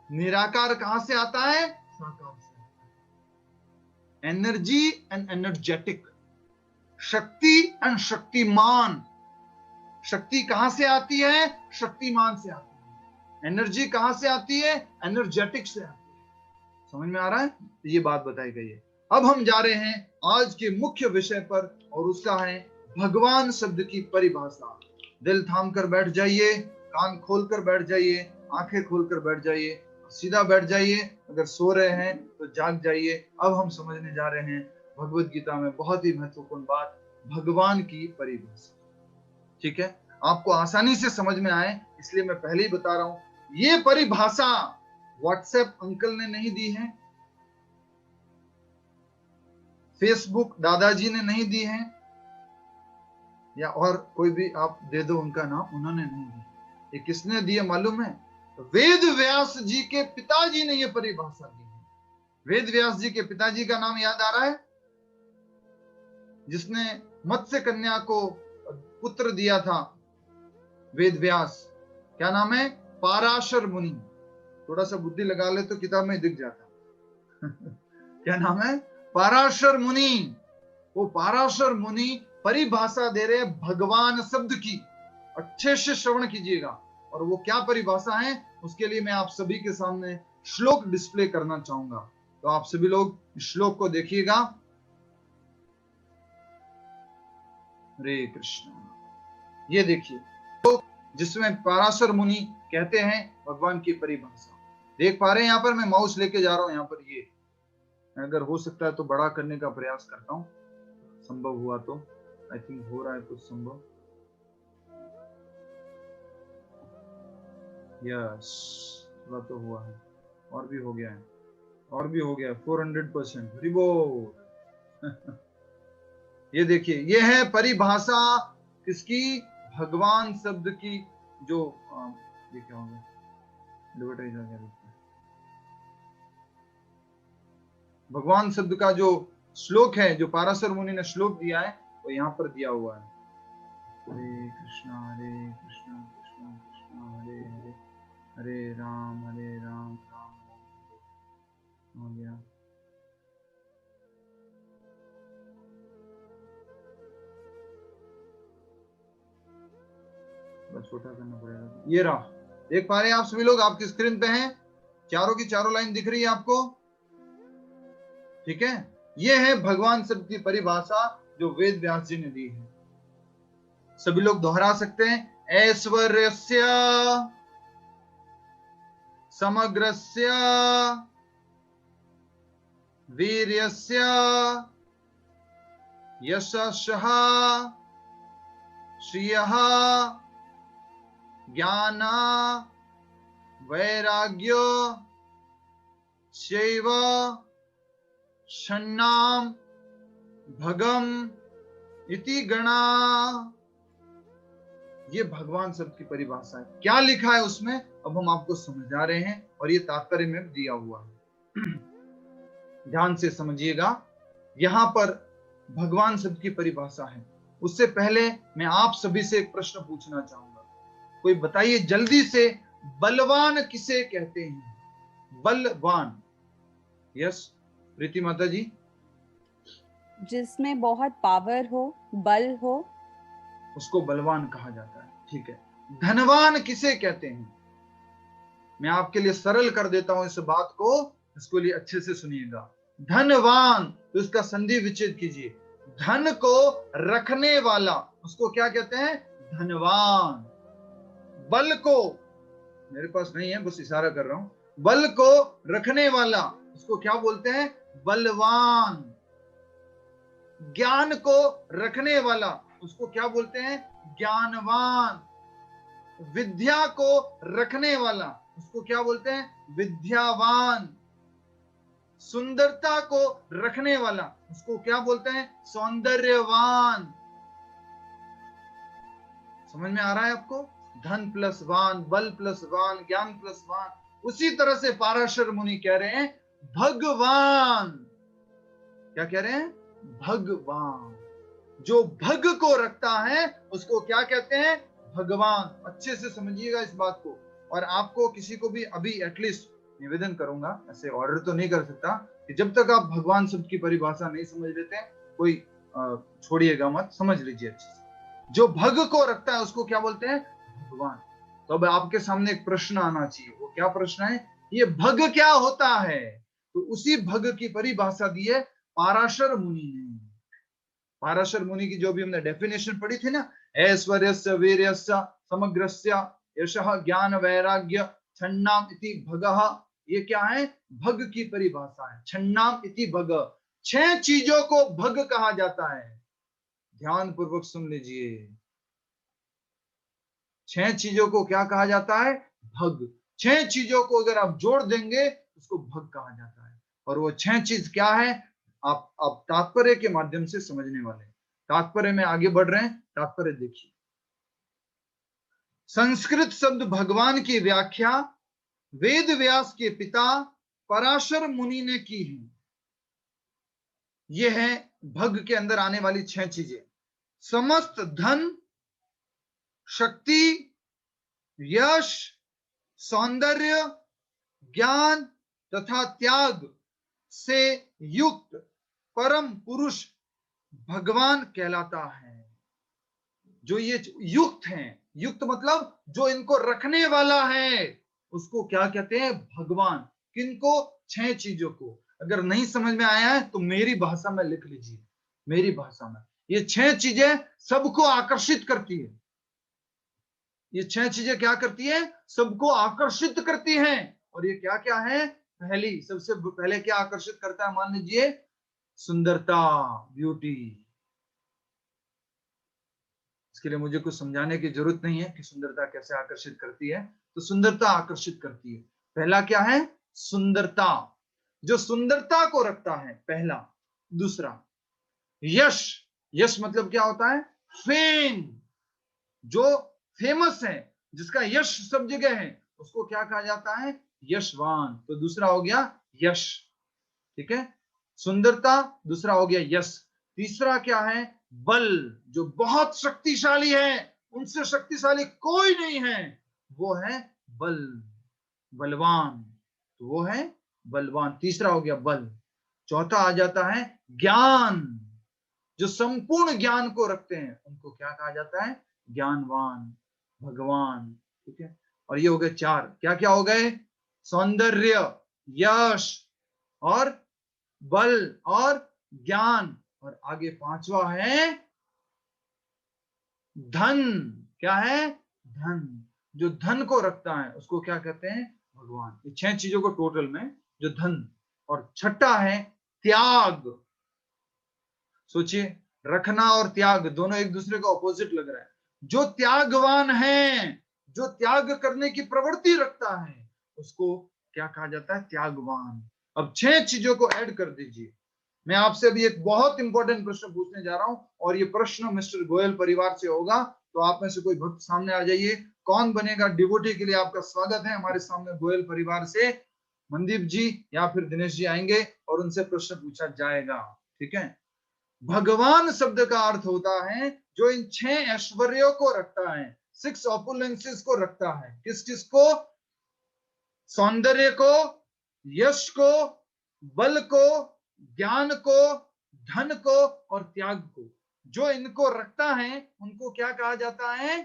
[SPEAKER 1] निराकार कहां से आता है? साकार से। एनर्जी एंड एनर्जेटिक, शक्ति एंड शक्तिमान। शक्ति कहां से आती है? शक्तिमान से आती है। एनर्जी कहां से आती है? एनर्जेटिक से आती है। समझ में आ रहा है? तो ये बात बताई गई है। अब हम जा रहे हैं आज के मुख्य विषय पर, और उसका है भगवान शब्द की परिभाषा। दिल थाम कर बैठ जाइए, कान खोल कर बैठ जाइए, आंखें खोल कर बैठ जाइए, सीधा बैठ जाइए। अगर सो रहे हैं तो जाग जाइए। अब हम समझने जा रहे हैं भगवत गीता में बहुत ही महत्वपूर्ण बात, भगवान की परिभाषा। ठीक है, आपको आसानी से समझ में आए इसलिए मैं पहले ही बता रहा हूं। ये परिभाषा व्हाट्सएप अंकल ने नहीं दी है, फेसबुक दादाजी ने नहीं दी है, या और कोई भी आप दे दो उनका नाम, उन्होंने नहीं दी। ये किसने दी है मालूम है? वेद व्यास जी के पिताजी ने ये परिभाषा दी है। वेद व्यास जी के पिताजी का नाम याद आ रहा है? जिसने मत्स्य कन्या को पुत्र दिया था वेद व्यास, क्या नाम है? पाराशर मुनि। थोड़ा सा बुद्धि लगा ले तो किताब में दिख जाता क्या नाम है? पाराशर मुनि। वो पाराशर मुनि परिभाषा दे रहे भगवान शब्द की, अच्छे से श्रवण कीजिएगा। और वो क्या परिभाषा है, उसके लिए मैं आप सभी के सामने श्लोक डिस्प्ले करना चाहूंगा। तो आप सभी लोग श्लोक को देखिएगा। हरे कृष्ण। ये देखिए तो जिसमें पाराशर मुनि कहते हैं भगवान की परिभाषा। देख पा रहे हैं? यहाँ पर मैं माउस लेके जा रहा हूं। यहाँ पर ये अगर हो सकता है तो बड़ा करने का प्रयास करता हूं, संभव हुआ तो। आई थिंक हो रहा है कुछ संभव। यस, थोड़ा तो हुआ है, और भी हो गया है, और भी हो गया 400%। रिबो ये देखिए, ये है परिभाषा किसकी? भगवान शब्द की। जो ये क्या होगा, एडवर्टाइज आ गया। भगवान शब्द का जो श्लोक है, जो पाराशर मुनि ने श्लोक दिया है, वो यहाँ पर दिया हुआ है। हरे कृष्णा कृष्णा कृष्णा हरे हरे, हरे राम राम राम हो गया। बस छोटा करना पड़ेगा। ये रहा, देख पा रहे हैं आप सभी लोग? आपकी स्क्रीन पे हैं, चारों की चारों लाइन दिख रही है आपको? ठीक है, ये है भगवान शब्द की परिभाषा जो वेद व्यास जी ने दी है। सभी लोग दोहरा सकते हैं। ऐश्वर्यस्य समग्रस्य वीर्यस्य यशस्यः श्रियः ज्ञान वैराग्य शैव षण्णाम भगम इति गणा। ये भगवान शब्द की परिभाषा है। क्या लिखा है उसमें अब हम आपको समझा रहे हैं, और ये तात्पर्य में दिया हुआ है। ध्यान से समझिएगा। यहां पर भगवान शब्द की परिभाषा है। उससे पहले मैं आप सभी से एक प्रश्न पूछना चाहूंगा। कोई बताइए जल्दी से, बलवान किसे कहते हैं? बलवान। यस प्रीति माता जी।
[SPEAKER 7] जिसमें बहुत पावर हो, बल हो,
[SPEAKER 1] उसको बलवान कहा जाता है। ठीक है। धनवान किसे कहते हैं? मैं आपके लिए सरल कर देता हूं इस बात को, इसको लिए अच्छे से सुनिएगा। धनवान, तो इसका संधि विच्छेद कीजिए। धन को रखने वाला, उसको क्या कहते हैं? धनवान। बल को, मेरे पास नहीं है, बस इशारा कर रहा हूं, बल को रखने वाला, उसको क्या बोलते हैं? बलवान। ज्ञान को रखने वाला, उसको क्या बोलते हैं? ज्ञानवान। विद्या को रखने वाला, उसको क्या बोलते हैं? विद्यावान। सुंदरता को रखने वाला, उसको क्या बोलते हैं? सौंदर्यवान। समझ में आ रहा है आपको? धन प्लस वान, बल प्लस वान, ज्ञान प्लस वान। उसी तरह से पाराशर मुनि कह रहे हैं भगवान। क्या कह रहे हैं? भगवान। जो भग को रखता है उसको क्या कहते हैं? भगवान। अच्छे से समझिएगा इस बात को। और आपको किसी को भी अभी एटलीस्ट निवेदन करूंगा, ऐसे ऑर्डर तो नहीं कर सकता, कि जब तक आप भगवान शब्द की परिभाषा नहीं समझ लेते कोई छोड़िएगा मत, समझ लीजिए अच्छे से। जो भग को रखता है उसको क्या बोलते हैं? भगवान। तो अब आपके सामने एक प्रश्न आना चाहिए। वो क्या प्रश्न है? ये भग क्या होता है? तो उसी भग की परिभाषा दी है पाराशर मुनि ने। पाराशर मुनि की जो भी हमने डेफिनेशन पढ़ी थी ना, ऐश्वर्यस्य वीर्यस्य समग्रस्य यशः ज्ञान वैराग्य छन्नाम इति भगः, ये क्या है? भग की परिभाषा है। छन्नाम इति भग, 6 चीजों को भग कहा जाता है। ध्यान पूर्वक सुन लीजिए। 6 चीजों को क्या कहा जाता है? भग। 6 चीजों को अगर आप जोड़ देंगे उसको भग कहा जाता है। और वो 6 चीज क्या है? आप तात्पर्य के माध्यम से समझने वाले। तात्पर्य में आगे बढ़ रहे हैं, तात्पर्य देखिए। संस्कृत शब्द भगवान की व्याख्या वेद व्यास के पिता पराशर मुनि ने की है। यह है भग के अंदर आने वाली 6 चीजें। समस्त धन, शक्ति, यश, सौंदर्य, ज्ञान तथा त्याग से युक्त परम पुरुष भगवान कहलाता है। जो ये युक्त हैं, युक्त मतलब जो इनको रखने वाला है, उसको क्या कहते हैं? भगवान। किनको? 6 चीजों को। अगर नहीं समझ में आया है तो मेरी भाषा में लिख लीजिए, मेरी भाषा में। ये 6 चीजें सबको आकर्षित करती है। ये 6 चीजें क्या करती है? सबको आकर्षित करती हैं। और ये क्या क्या है? पहली, सबसे पहले क्या आकर्षित करता है? मान लीजिए सुंदरता, ब्यूटी। इसके लिए मुझे कुछ समझाने की जरूरत नहीं है कि सुंदरता कैसे आकर्षित करती है। तो सुंदरता आकर्षित करती है। पहला क्या है? सुंदरता, जो सुंदरता को रखता है, पहला। दूसरा यश, यश मतलब क्या होता है? फेम, जो फेमस है, जिसका यश सब जगह है, उसको क्या कहा जाता है? यशवान। तो दूसरा हो गया यश, ठीक है? सुंदरता, दूसरा हो गया यश। तीसरा क्या है? बल, जो बहुत शक्तिशाली है, उनसे शक्तिशाली कोई नहीं है, वो है बल, बलवान। तो वो है बलवान, तीसरा हो गया बल। चौथा आ जाता है ज्ञान, जो संपूर्ण ज्ञान को रखते हैं, उनको क्या कहा जाता है? ज्ञानवान, भगवान, ठीक है? और ये हो गए 4। क्या क्या हो गए? सौंदर्य, यश और बल और ज्ञान। और आगे 5वां है धन। क्या है? धन, जो धन को रखता है, उसको क्या कहते हैं? भगवान। ये 6 चीजों को टोटल में, जो धन। और छठा है त्याग। सोचिए, रखना और त्याग दोनों एक दूसरे को ऑपोजिट लग रहा है। जो त्यागवान है, जो त्याग करने की प्रवृत्ति रखता है, उसको क्या कहा जाता है? त्यागवान। अब 6 चीजों को ऐड कर दीजिए। मैं आपसे अभी एक बहुत इंपॉर्टेंट प्रश्न पूछने जा रहा हूं, और ये प्रश्न मिस्टर गोयल परिवार से होगा। तो आप में से कोई भक्त सामने आ जाइए। कौन बनेगा डिवोटी? के लिए आपका स्वागत है। हमारे सामने गोयल परिवार से मनदीप जी या फिर दिनेश जी आएंगे और उनसे प्रश्न पूछा जाएगा, ठीक है? भगवान शब्द का अर्थ होता है जो इन 6 ऐश्वर्यों को रखता है, 6 ऑपुलेंसेस को रखता है। किस किस को? सौंदर्य को, यश को, बल को, ज्ञान को, धन को और त्याग को। जो इनको रखता है उनको क्या कहा जाता है?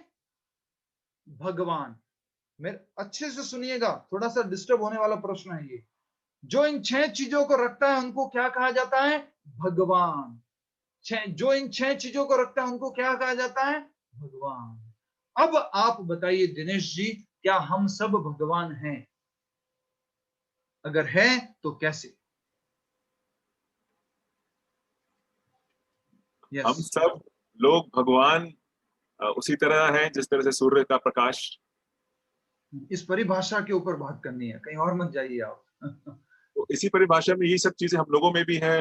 [SPEAKER 1] भगवान। मेरे अच्छे से सुनिएगा, थोड़ा सा डिस्टर्ब होने वाला प्रश्न है ये। जो इन 6 चीजों को रखता है उनको क्या कहा जाता है? भगवान। जो इन 6 चीजों को रखता है उनको क्या कहा जाता है? भगवान। अब आप बताइए दिनेश जी, क्या हम सब भगवान हैं? अगर है तो कैसे?
[SPEAKER 9] हम सब लोग भगवान उसी तरह हैं जिस तरह से सूर्य का प्रकाश।
[SPEAKER 1] इस परिभाषा के ऊपर बात करनी है, कहीं और मत जाइए आप।
[SPEAKER 9] तो इसी परिभाषा में ये सब चीजें हम लोगों में भी हैं।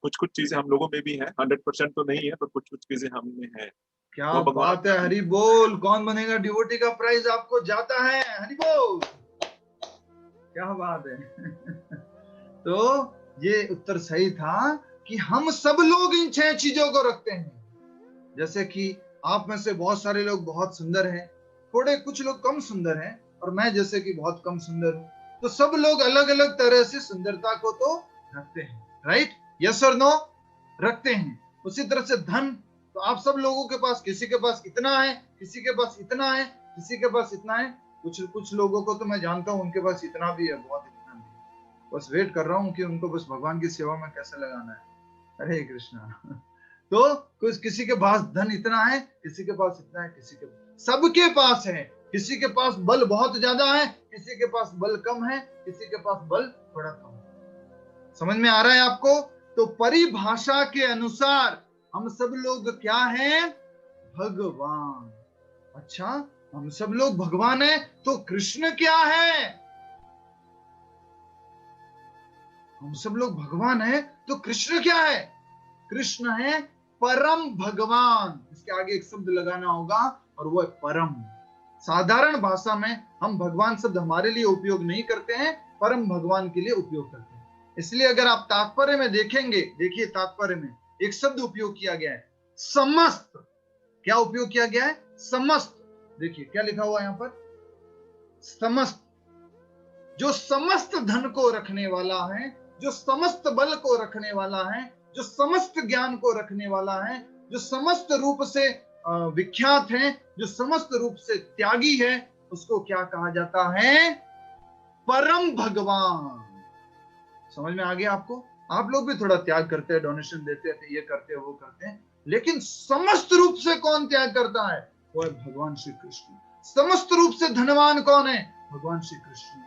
[SPEAKER 9] कुछ कुछ चीजें हम लोगों में भी हैं, 100% तो नहीं है, पर कुछ कुछ चीजें हम में हैं।
[SPEAKER 1] क्या तो बात है, हरि बोल। कौन बनेगा डिवोटी का प्राइज आपको जाता है, हरि बोल। क्या बात है। तो ये उत्तर सही था कि हम सब लोग इन 6 चीजों को रखते हैं। जैसे कि आप में से बहुत सारे लोग बहुत सुंदर हैं, थोड़े कुछ लोग कम सुंदर हैं, और मैं जैसे कि बहुत कम सुंदर हूं। तो सब लोग अलग अलग तरह से सुंदरता को तो रखते हैं, राइट? यस और नो? रखते हैं। उसी तरह से धन, तो आप सब लोगों के पास, किसी के पास इतना है, किसी के पास इतना है, किसी के पास इतना है। कुछ लोगों को तो मैं जानता हूं उनके पास इतना भी है, बहुत इतना भी है। बस वेट कर रहा हूं कि उनको बस भगवान की सेवा में कैसे लगाना है। हरे कृष्णा। तो कुछ, किसी के पास धन इतना है, किसी के पास इतना है, किसी के, सबके पास है। किसी के पास बल बहुत ज्यादा है, किसी के पास बल कम है, किसी के पास बल थोड़ा कम है। समझ में आ रहा है आपको? तो परिभाषा के अनुसार हम सब लोग क्या हैं? भगवान। अच्छा, हम सब लोग भगवान हैं, तो कृष्ण क्या है? हम सब लोग भगवान हैं, तो कृष्ण क्या है? कृष्ण है परम भगवान। इसके आगे एक शब्द लगाना होगा, और वो है परम। साधारण भाषा में हम भगवान शब्द हमारे लिए उपयोग नहीं करते हैं, परम भगवान के लिए उपयोग करते हैं। इसलिए अगर आप तात्पर्य में देखेंगे, देखिए तात्पर्य में एक शब्द उपयोग किया गया है, समस्त, क्या उपयोग किया गया है? समस्त। देखिए क्या लिखा हुआ है यहाँ पर, समस्त। जो समस्त धन को रखने वाला है, जो समस्त बल को रखने वाला है, जो समस्त ज्ञान को रखने वाला है, जो समस्त रूप से विख्यात है, जो समस्त रूप से त्यागी है, उसको क्या कहा जाता है? परम भगवान। समझ में आ गया आपको? आप लोग भी थोड़ा त्याग करते हैं, डोनेशन देते हैं, ये करते हैं, वो करते हैं, लेकिन समस्त रूप से कौन त्याग करता है? वो है भगवान श्री कृष्ण। समस्त रूप से धनवान कौन है? भगवान श्री कृष्ण।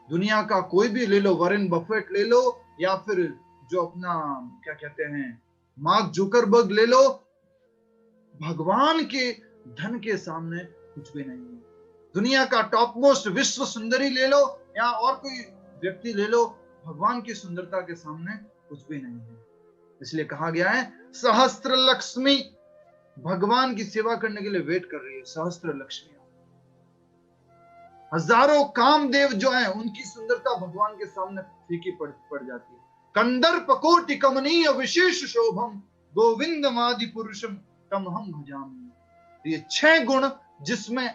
[SPEAKER 1] दुनिया का कोई भी ले लो, वॉरेन बफेट ले लो, या फिर जो अपना क्या कहते हैं मार्क जुकरबर्ग ले लो, भगवान के धन के सामने कुछ भी नहीं है। दुनिया का टॉप मोस्ट विश्व सुंदरी ले लो, या और कोई व्यक्ति ले लो, भगवान की सुंदरता के सामने कुछ भी नहीं है। इसलिए कहा गया है सहस्त्र लक्ष्मी भगवान की सेवा करने के लिए वेट कर रही है। सहस्त्र लक्ष्मी, हजारों कामदेव जो हैं, उनकी सुंदरता भगवान के सामने फीकी पड़ जाती है। कंदर्प कोटि कमनीय विशेष शोभम गोविंद मादि पुरुषम तम हम भजामि। ये 6 गुण जिसमें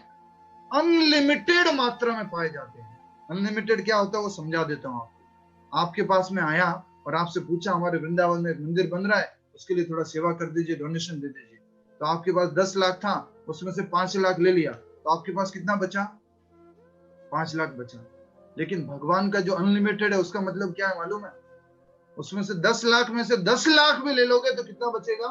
[SPEAKER 1] अनलिमिटेड मात्रा में पाए जाते हैं। अनलिमिटेड क्या होता है वो समझा देता हूं आपको। आपके पास में आया और आपसे पूछा हमारे वृंदावन में एक मंदिर बन रहा है, उसके लिए थोड़ा सेवा कर दीजिए, डोनेशन दे दीजिए। तो आपके पास 10 लाख था, उसमें से 5 लाख ले लिया, तो आपके पास कितना बचा? 5 लाख बचा। लेकिन भगवान का जो अनलिमिटेड है उसका मतलब क्या है मालूम है? उसमें से 10 लाख में से 10 लाख भी ले लोगे तो कितना बचेगा?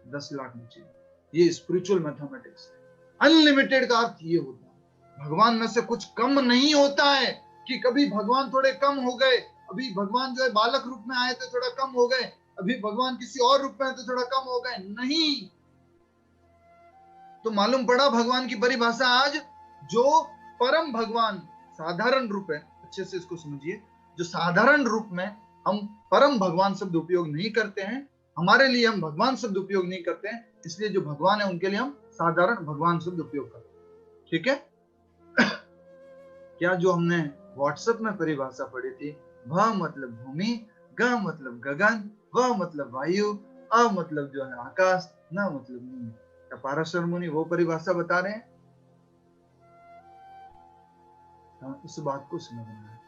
[SPEAKER 1] 10 लाख बचेगा। ये स्पिरिचुअल मैथमेटिक्स है। अनलिमिटेड का अर्थ ये होता है भगवान में से कुछ कम नहीं होता है कि कभी भगवान थोड़े कम हो गए, अभी भगवान जो है बालक रूप में आए थे थोड़ा कम हो गए, अभी भगवान किसी और रूप में आए तो थोड़ा कम हो गए, नहीं। तो मालूम पड़ा भगवान की परिभाषा आज, जो परम भगवान साधारण रूप है, अच्छे से इसको समझिए, जो साधारण रूप में हम परम भगवान शब्द उपयोग नहीं करते हैं, हमारे लिए हम भगवान शब्द उपयोग नहीं करते हैं, इसलिए जो भगवान है उनके लिए हम साधारण भगवान शब्द उपयोग करते हैं। ठीक है? क्या जो हमने व्हाट्सएप में परिभाषा पढ़ी थी, भ मतलब भूमि, ग मतलब गगन, व मतलब वायु, अ मतलब जो है आकाश, न मतलब नींद, क्या पाराशर मुनि वो परिभाषा बता रहे हैं? इस बात को समझना है।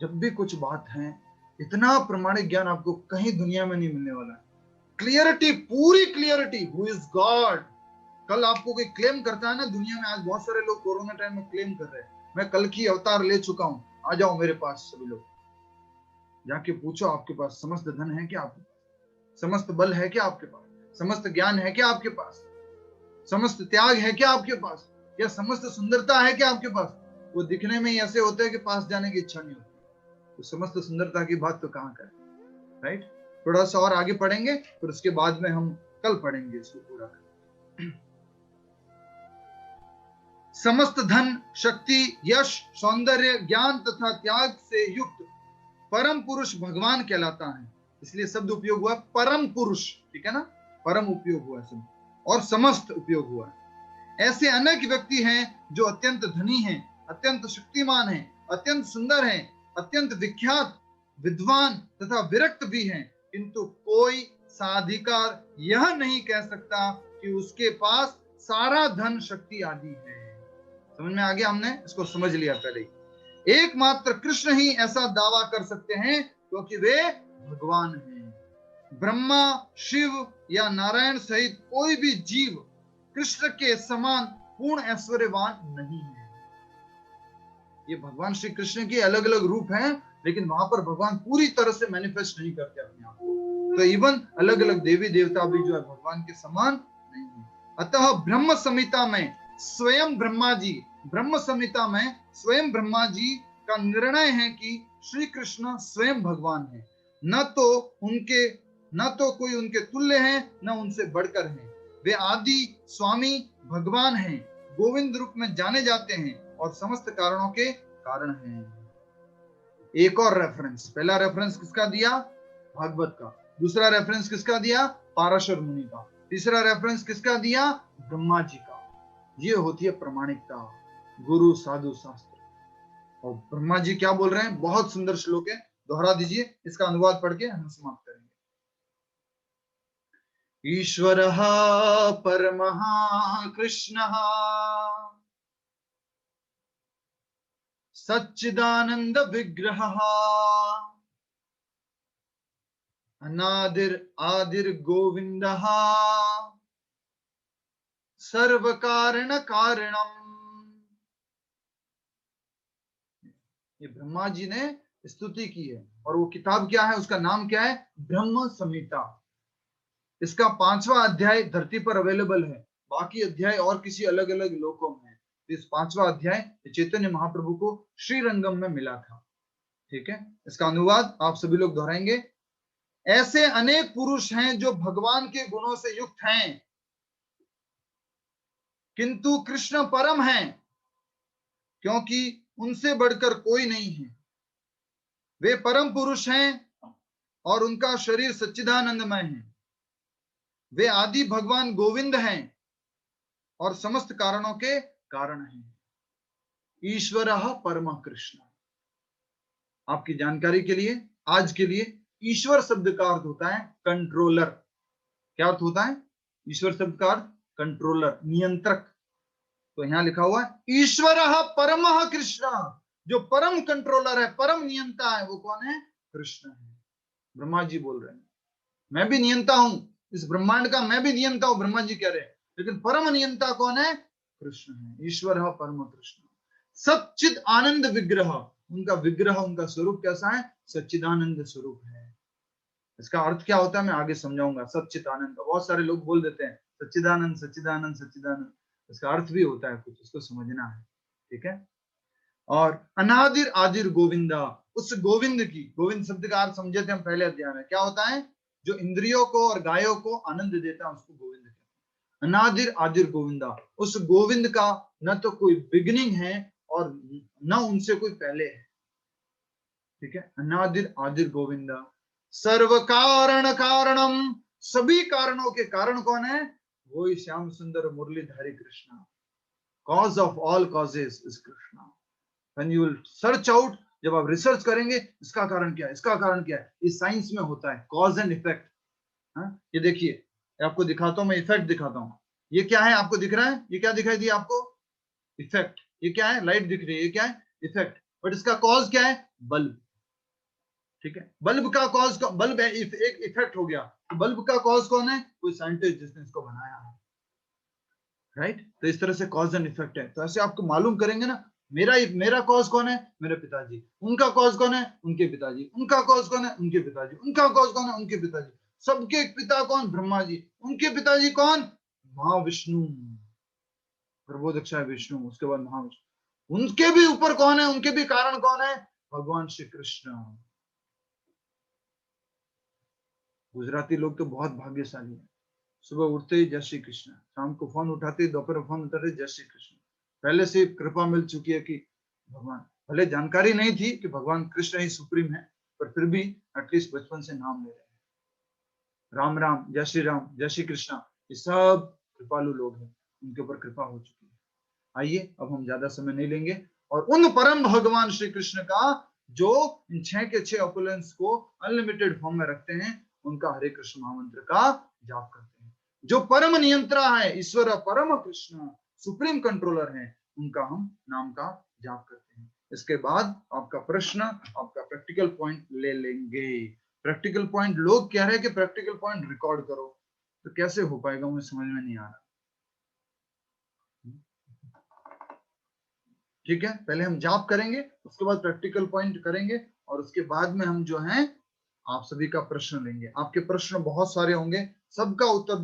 [SPEAKER 1] जब भी कुछ बात है, इतना प्रमाणिक ज्ञान आपको कहीं दुनिया में नहीं मिलने वाला है। क्लियरिटी, पूरी क्लियरिटी, हु इज गॉड। कल आपको कोई क्लेम करता है ना दुनिया में, आज बहुत सारे लोग कोरोना टाइम में क्लेम कर रहे हैं, मैं कल की अवतार ले चुका हूं, आ जाओ मेरे पास। सभी लोग जाके पूछो, आपके पास समस्त धन है क्या? आपके पास समस्त बल है क्या? आपके पास समस्त ज्ञान है क्या? आपके पास समस्त त्याग है क्या? आपके पास या समस्त सुंदरता है क्या आपके पास? वो दिखने में ही ऐसे होते हैं कि पास जाने की इच्छा नहीं होती। तो समस्त सुंदरता की बात तो कहाँ करें, राइट? थोड़ा सा और आगे पढ़ेंगे, फिर उसके बाद में हम कल पढ़ेंगे इसको पूरा। समस्त धन, शक्ति, यश, सौंदर्य, ज्ञान तथा त्याग से युक्त परम पुरुष भगवान कहलाता है। इसलिए शब्द उपयोग हुआ परम पुरुष, ठीक है ना? परम उपयोग हुआ शब्द, और समस्त उपयोग हुआ। ऐसे अनेक व्यक्ति हैं जो अत्यंत धनी हैं, अत्यंत शक्तिमान हैं, अत्यंत सुंदर हैं, अत्यंत विख्यात, विद्वान तथा विरक्त भी हैं, किंतु कोई साधिकार यह नहीं कह सकता कि उसके पास सारा धन, शक्ति आदि है। समझ में आ गया? हमने इसको समझ लिया पहले ही। एकमात्र कृष्ण ही ऐसा दावा कर सकते हैं क्योंकि वे भगवान हैं। ब्रह्मा, शिव या नारायण सहित कोई भी जीव कृष्ण के समान पूर्ण ऐश्वर्यवान नहीं है। ये भगवान श्री कृष्ण के अलग अलग रूप हैं, लेकिन वहां पर भगवान पूरी तरह से मैनिफेस्ट नहीं करते अपने आप को। तो इवन अलग अलग देवी देवता भी जो है भगवान के समान नहीं है। अतः ब्रह्म संहिता में स्वयं ब्रह्मा जी का निर्णय है कि श्री कृष्ण स्वयं भगवान है, न तो कोई उनके तुल्य है, न उनसे बढ़कर है। वे आदि स्वामी भगवान हैं, गोविंद रूप में जाने जाते हैं और समस्त कारणों के कारण हैं। एक और रेफरेंस, पहला रेफरेंस किसका दिया? भागवत का। दूसरा रेफरेंस किसका दिया? पाराशर मुनि का। तीसरा रेफरेंस किसका दिया? ब्रह्मा जी का। ये होती है प्रमाणिकता, गुरु, साधु, शास्त्र। और ब्रह्मा जी क्या बोल रहे हैं? बहुत सुंदर श्लोक है, दोहरा दीजिए, इसका अनुवाद पढ़ के हम समाप्त करेंगे। ईश्वरः परमः कृष्णः सच्चिदानंद विग्रहः अनादिर आदिर गोविंदः सर्व कारण कारणम। ये ब्रह्मा जी ने स्तुति की है और वो किताब क्या है, उसका नाम क्या है, ब्रह्म संहिता। इसका 5वां अध्याय धरती पर अवेलेबल है, बाकी अध्याय और किसी अलग अलग लोकों में है। इस 5वां अध्याय चैतन्य महाप्रभु को श्रीरंगम में मिला था। ठीक है, इसका अनुवाद आप सभी लोग दोहराएंगे। ऐसे अनेक पुरुष हैं जो भगवान के गुणों से युक्त हैं, किंतु कृष्ण परम हैं, क्योंकि उनसे बढ़कर कोई नहीं है। वे परम पुरुष हैं और उनका शरीर सच्चिदानंदमय है। वे आदि भगवान गोविंद हैं और समस्त कारणों के कारण हैं। ईश्वरः परम कृष्ण। आपकी जानकारी के लिए, आज के लिए, ईश्वर शब्द का अर्थ होता है कंट्रोलर। क्या अर्थ होता है ईश्वर शब्द का अर्थ? कंट्रोलर, नियंत्रक। तो यहां लिखा हुआ है ईश्वरः परमः कृष्ण। जो परम कंट्रोलर है, परम नियंता है, वो कौन है? कृष्ण है। ब्रह्मा जी बोल रहे हैं मैं भी नियंता हूं, इस ब्रह्मांड का मैं भी नियंता हूं, ब्रह्मा जी कह रहे हैं, लेकिन परम नियंता कौन है? कृष्ण है। ईश्वरः परम कृष्ण। सच्चिद आनंद विग्रह। उनका विग्रह, उनका स्वरूप कैसा है? सच्चिदानंद स्वरूप है। इसका अर्थ क्या होता है मैं आगे समझाऊंगा। सच्चिदानंद, बहुत सारे लोग बोल देते हैं सच्चिदानंद सच्चिदानंद सच्चिदानंद, इसका अर्थ भी होता है कुछ, इसको समझना है। ठीक है। और अनादिर आदिर गोविंदा, उस गोविंद की, गोविंद शब्द का अर्थ समझे थे हम पहले अध्याय में। क्या होता है? जो इंद्रियों को और गायों को आनंद देता है, उसको गोविंद कहते हैं। अनादिर आदिर गोविंदा, उस गोविंद का न तो कोई बिगिनिंग है और न उनसे कोई पहले है। ठीक है। अनादिर आदिर गोविंदा सर्व कारण कारणम। सभी कारणों के कारण कौन है? वही Shyam Sundar Murlidhari Krishna. Cause of all causes is Krishna. When you will search out, जब आप रिसर्च करेंगे इसका कारण क्या है, इसका कारण क्या है, इस साइंस में होता है कॉज एंड इफेक्ट। ये देखिए, आपको दिखाता हूं मैं, इफेक्ट दिखाता हूं। ये क्या है आपको दिख रहा है? ये क्या दिखाई दिया आपको? इफेक्ट। ये क्या है? लाइट दिख रही है, ये क्या है? इफेक्ट। बट इसका कॉज क्या है? बल्ब। ठीक है। बल्ब का कॉज, बल्ब एक इफेक्ट हो गया, तो बल्ब का कॉज कौन है? कोई साइंटिस्ट जिसने इसको बनाया है। राइट। तो इस तरह से कॉज एंड इफेक्ट है। तो ऐसे आपको मालूम करेंगे ना, मेरा कॉज कौन है? मेरे पिताजी। उनका कॉज कौन है? उनके पिताजी। उनका कॉज कौन है? उनके पिताजी। उनका कॉज कौन है? उनके पिताजी। सबके पिता कौन? ब्रह्मा जी। उनके पिताजी कौन? महाविष्णु, गर्भोदक्षाय विष्णु, उसके बाद महाविष्णु। उनके भी ऊपर कौन है? उनके भी कारण कौन है? भगवान श्री कृष्ण। गुजराती लोग तो बहुत भाग्यशाली है। सुबह उठते ही जय श्री कृष्ण, शाम को फोन उठाते ही, दोपहर फोन उठाते जय श्री कृष्ण। पहले से कृपा मिल चुकी है कि भगवान, भले जानकारी नहीं थी कि भगवान कृष्ण ही सुप्रीम है, पर फिर भी एटलीस्ट बचपन से नाम ले रहे हैं। राम राम, जय श्री राम, जय श्री कृष्णा, ये सब कृपालु लोग हैं, उनके ऊपर कृपा हो चुकी है। आइए अब हम ज्यादा समय नहीं लेंगे और उन परम भगवान श्री कृष्ण का जो इन 6 के 6 ऑपुलेंस को अनलिमिटेड फॉर्म में रखते हैं, उनका हरे कृष्ण महामंत्र का जाप करते हैं। जो परम नियंत्रा है, ईश्वर परम कृष्ण सुप्रीम कंट्रोलर है, उनका हम नाम का जाप करते हैं। इसके बाद आपका प्रश्न, आपका प्रैक्टिकल पॉइंट ले लेंगे। प्रैक्टिकल पॉइंट, लोग कह रहे हैं कि प्रैक्टिकल पॉइंट रिकॉर्ड करो, तो कैसे हो पाएगा मुझे समझ में नहीं आ रहा। ठीक है, पहले हम जाप करेंगे, उसके बाद प्रैक्टिकल पॉइंट करेंगे और उसके बाद में हम जो है आप सभी का प्रश्न लेंगे। आपके प्रश्न बहुत सारे होंगे, सबका उत्तर